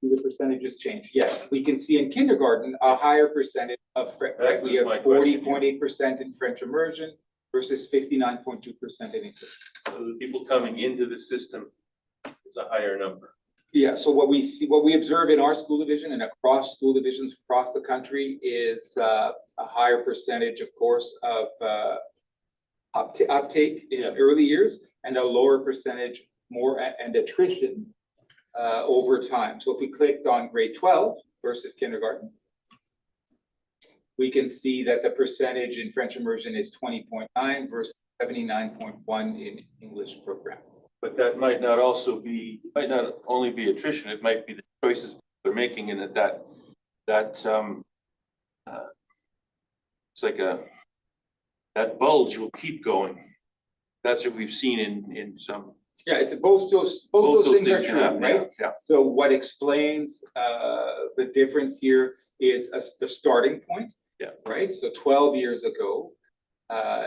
do the percentages change? Yes, we can see in kindergarten a higher percentage of French, right? We have 40.8% in French immersion versus 59.2% in English. So the people coming into the system is a higher number. Yeah, so what we see, what we observe in our school division and across school divisions across the country is a higher percentage, of course, of uptake in early years and a lower percentage more and attrition over time. So if we clicked on grade 12 versus kindergarten, we can see that the percentage in French immersion is 20.9 versus 79.1 in English program. But that might not also be, might not only be attrition, it might be the choices they're making and that it's like that bulge will keep going. That's what we've seen in some. Yeah, it's both those things are can true, happen, right? yeah. So what explains the difference here is the starting point. Yeah. Right, so 12 years ago,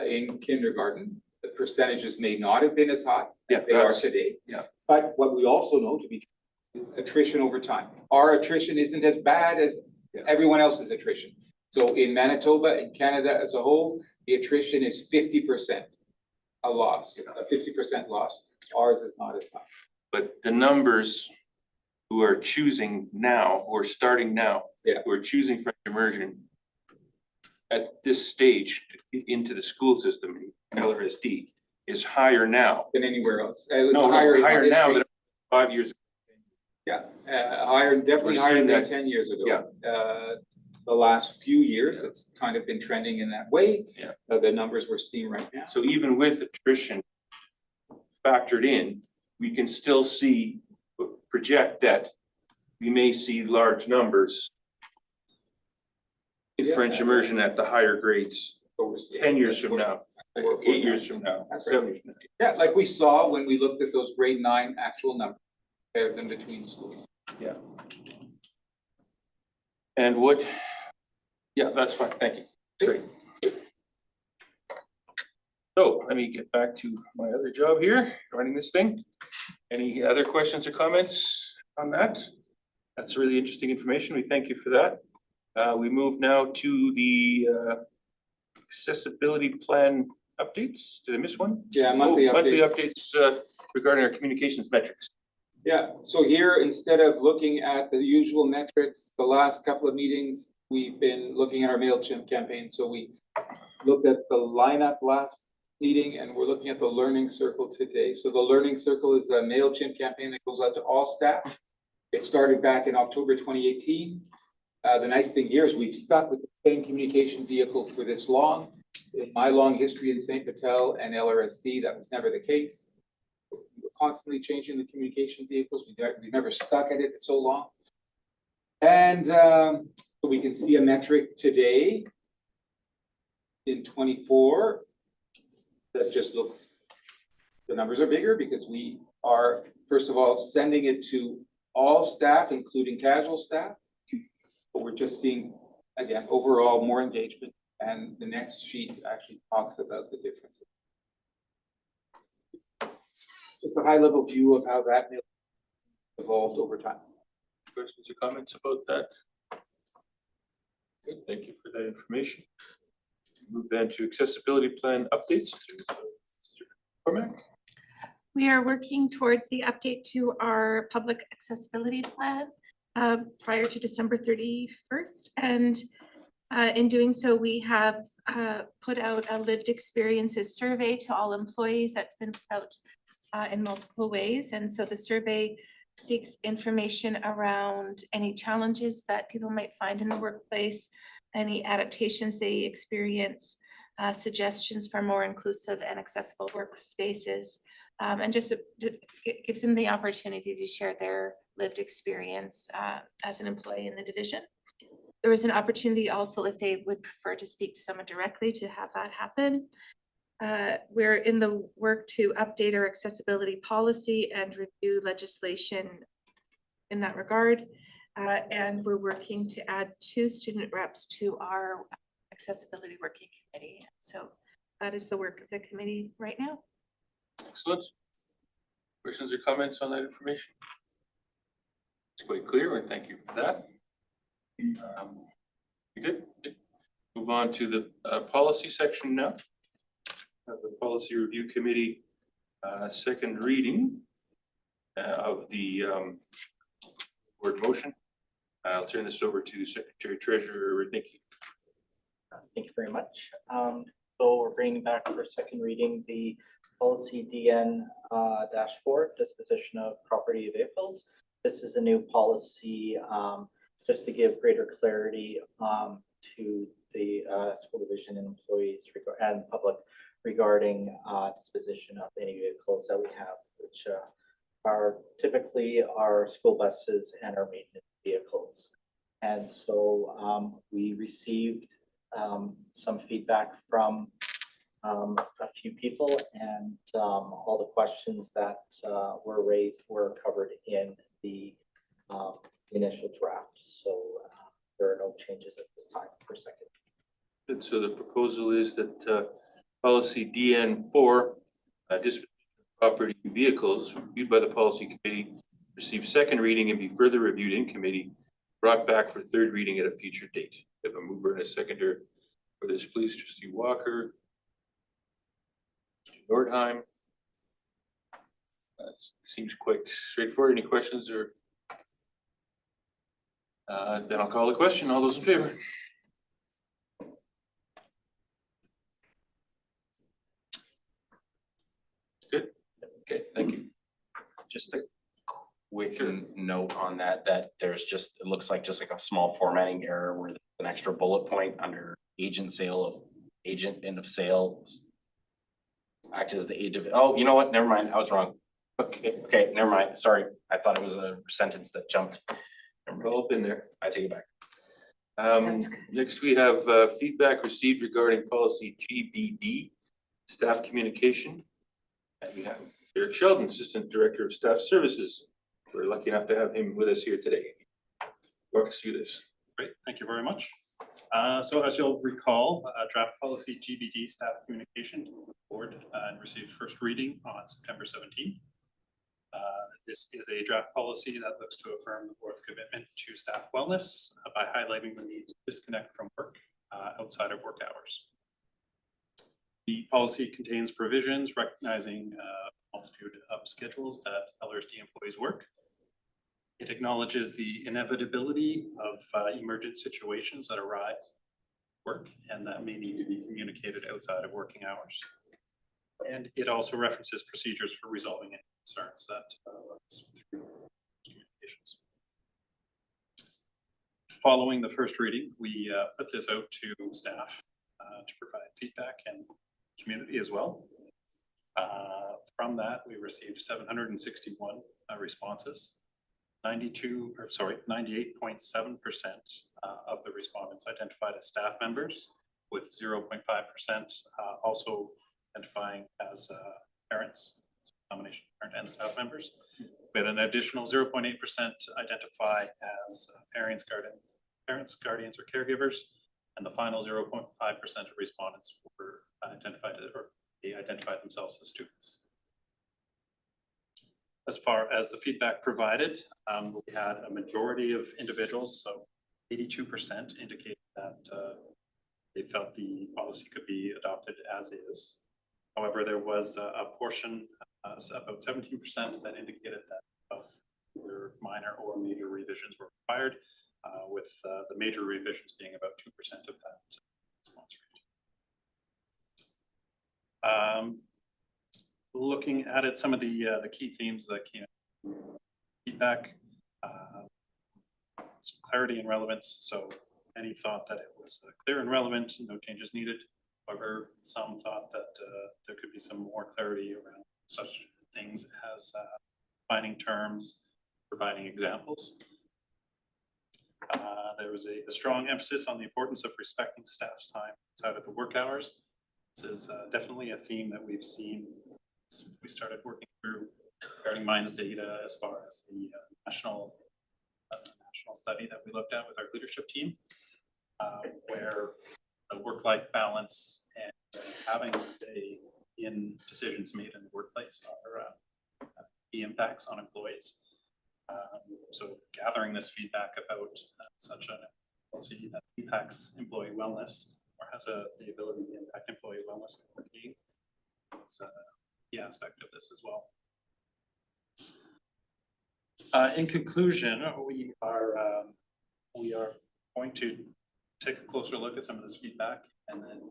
in kindergarten, the percentages may not have been as high as they are today. Yeah. But what we also know to be true is attrition over time. Our attrition isn't as bad as everyone else's attrition. So in Manitoba, in Canada as a whole, the attrition is 50% a loss, a 50% loss. Ours is not as high. But the numbers who are choosing now or starting now, who are choosing French immersion at this stage into the school system, LRSD, is higher now. Than anywhere else. No, higher now than 5 years ago. Yeah, higher, definitely We're higher seeing than that- 10 years ago. Yeah. The last few years, it's kind of been trending in that way. Yeah. The numbers we're seeing right now. So even with attrition factored in, we can still see, project that we may see large numbers in Yeah. French immersion at the higher grades 10 years from now, 8 years from now, That's 7 right. years from now. Yeah, like we saw when we looked at those grade 9 actual numbers, compared them between schools. Yeah. And what, yeah, that's fine, thank you. Great. So let me get back to my other job here, running this thing. Any other questions or comments on that? That's really interesting information. We thank you for that. We move now to the accessibility plan updates. Did I miss one? Yeah, monthly Monthly updates. updates regarding our communications metrics. Yeah, so here, instead of looking at the usual metrics, the last couple of meetings, we've been looking at our MailChimp campaign. So we looked at the lineup last meeting and we're looking at the Learning Circle today. So the Learning Circle is a MailChimp campaign that goes out to all staff. It started back in October 2018. The nice thing here is we've stuck with the same communication vehicle for this long. In my long history in St. Patel and LRSD, that was never the case. We're constantly changing the communication vehicles. We've never stuck at it so long. And so we can see a metric today in 24 that just looks, the numbers are bigger because we are, first of all, sending it to all staff, including casual staff. But we're just seeing, again, overall more engagement, and the next sheet actually talks about the differences. Just a high level view of how that evolved over time. Questions or comments about that? Good, thank you for that information. Move then to accessibility plan updates. Cormac? We are working towards the update to our public accessibility plan prior to December 31st. And in doing so, we have put out a lived experiences survey to all employees that's been put out in multiple ways. And so the survey seeks information around any challenges that people might find in the workplace, any adaptations they experience, suggestions for more inclusive and accessible workspaces, and just gives them the opportunity to share their lived experience as an employee in the division. There was an opportunity also, if they would prefer to speak to someone directly, to have that happen. We're in the work to update our accessibility policy and review legislation in that regard. And we're working to add 2 student reps to our accessibility working committee. So that is the work of the committee right now. Excellent. Questions or comments on that information? It's quite clear, and thank you for that. You good? Good. Move on to the policy section now. The Policy Review Committee second reading of the board motion. I'll turn this over to Secretary Treasurer Rudnicki. Thank you very much. So we're bringing back for second reading the policy DN -4, disposition of property vehicles. This is a new policy just to give greater clarity to the school division and employees and public regarding disposition of any vehicles that we have, which are typically our school buses and our maintenance vehicles. And so we received some feedback from a few people, and all the questions that were raised were covered in the initial draft. So there are no changes at this time for second. And so the proposal is that policy DN4, disposition of property vehicles, reviewed by the policy committee, receive second reading and be further reviewed in committee, brought back for third reading at a future date. We have a mover and a seconder for this, please. Trustee Walker. Trustee Nordheim. That seems quite straightforward. Any questions or? Then I'll call the question. All those in favor? Good. Okay, thank you. Just a quick note on that, that there's just, it looks like just like a small formatting error where there's an extra bullet point under agent end of sale. Act as the agent, oh, you know what, never mind, I was wrong. Okay, never mind, sorry, I thought it was a sentence that jumped. All up in there. I take it back. Next, we have feedback received regarding policy GBD, staff communication. And we have Eric Sheldon, Assistant Director of Staff Services. We're lucky enough to have him with us here today. Walk us through this. Great, thank you very much. So as you'll recall, draft policy GBD staff communication board and received first reading on September 17th. This is a draft policy that looks to affirm the board's commitment to staff wellness by highlighting the need to disconnect from work outside of work hours. The policy contains provisions recognizing a multitude of schedules that LRSD employees work. It acknowledges the inevitability of emergent situations that arise at work and that may need to be communicated outside of working hours. And it also references procedures for resolving any concerns that arise through communications. Following the first reading, we put this out to staff to provide feedback and community as well. From that, we received 761 responses. 98.7% of the respondents identified as staff members, with 0.5% also identifying as parents, combination of parent and staff members. We had an additional 0.8% identify as parents, guardians, or caregivers, and the final 0.5% of respondents were identified or they identified themselves as students. As far as the feedback provided, we had a majority of individuals, so 82% indicated that they felt the policy could be adopted as is. However, there was a portion, about 17%, that indicated that either minor or major revisions were required, with the major revisions being about 2% of that response rate. Looking at it, some of the key themes that came in feedback, some clarity and relevance. So many thought that it was clear and relevant, no changes needed. However, some thought that there could be some more clarity around such as defining terms, providing examples. There was a strong emphasis on the importance of respecting staff's time outside of the work hours. This is definitely a theme that we've seen since we started working through regarding Minds data as far as the national study that we looked at with our leadership team, where the work-life balance and having a say in decisions made in the workplace are key impacts on employees. So gathering this feedback about such a policy that impacts employee wellness or has the ability to impact employee wellness and well-being, it's a key aspect of this as well. In conclusion, we are going to take a closer look at some of this feedback and then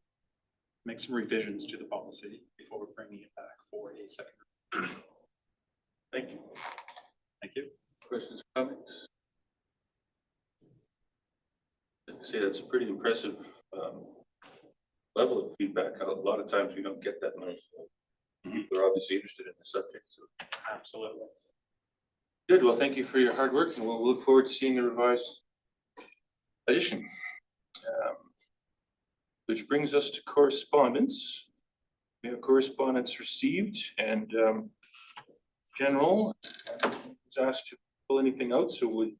make some revisions to the policy before bringing it back for a second. Thank you. Thank you. Questions, comments? I'd say that's a pretty impressive level of feedback. A lot of times we don't get that much. People are obviously interested in the subject, so. Absolutely. Good, well, thank you for your hard work and we'll look forward to seeing the revised edition. Which brings us to correspondence. We have correspondence received and General was asked to pull anything out, so would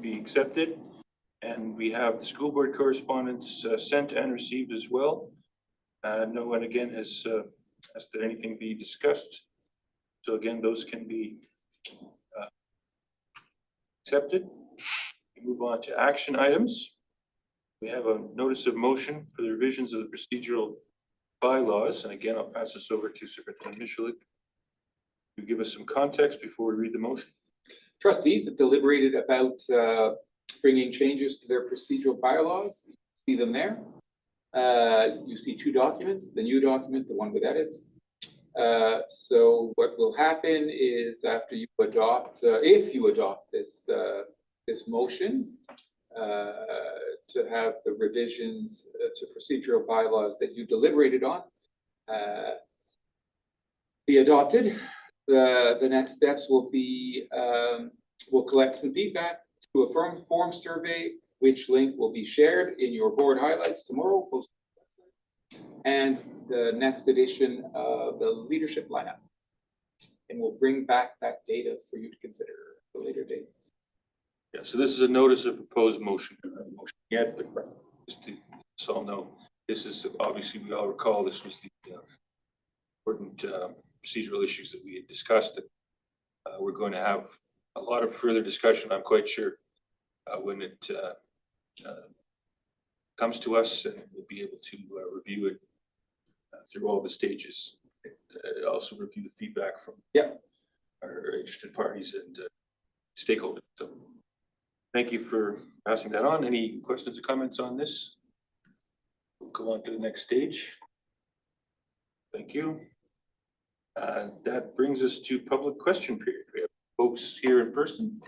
be accepted. And we have the school board correspondence sent and received as well. No one again has asked that anything be discussed. So again, those can be accepted. We move on to action items. We have a notice of motion for the revisions of the procedural bylaws. And again, I'll pass this over to Superintendent Michulik to give us some context before we read the motion. Trustees have deliberated about bringing changes to their procedural bylaws. See them there. You see two documents, the new document, the one with edits. So what will happen is after you adopt, if you adopt this motion, to have the revisions to procedural bylaws that you deliberated on be adopted, the next steps will be we'll collect some feedback to a form survey, which link will be shared in your board highlights tomorrow, and the next edition of the leadership lineup. And we'll bring back that data for you to consider at a later date. Yeah, so this is a notice of proposed motion. Motion yet, but just to so all know, this is obviously, we all recall this was the important procedural issues that we had discussed. We're going to have a lot of further discussion, I'm quite sure, when it comes to us, and we'll be able to review it through all the stages. Also review the feedback from our interested parties and stakeholders. So thank you for passing that on. Any questions or comments on this? We'll go on to the next stage. Thank you. That brings us to public question period. We have folks here in person.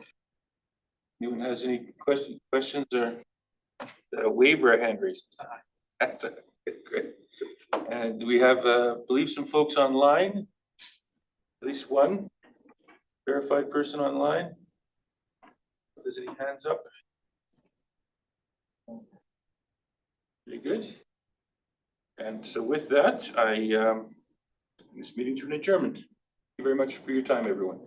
Anyone has any questions or wave or a hand raised? That's great. And we have, I believe, some folks online. At least one verified person online. If there's any hands up. Pretty good. And so with that, this meeting's been adjourned. Thank you very much for your time, everyone.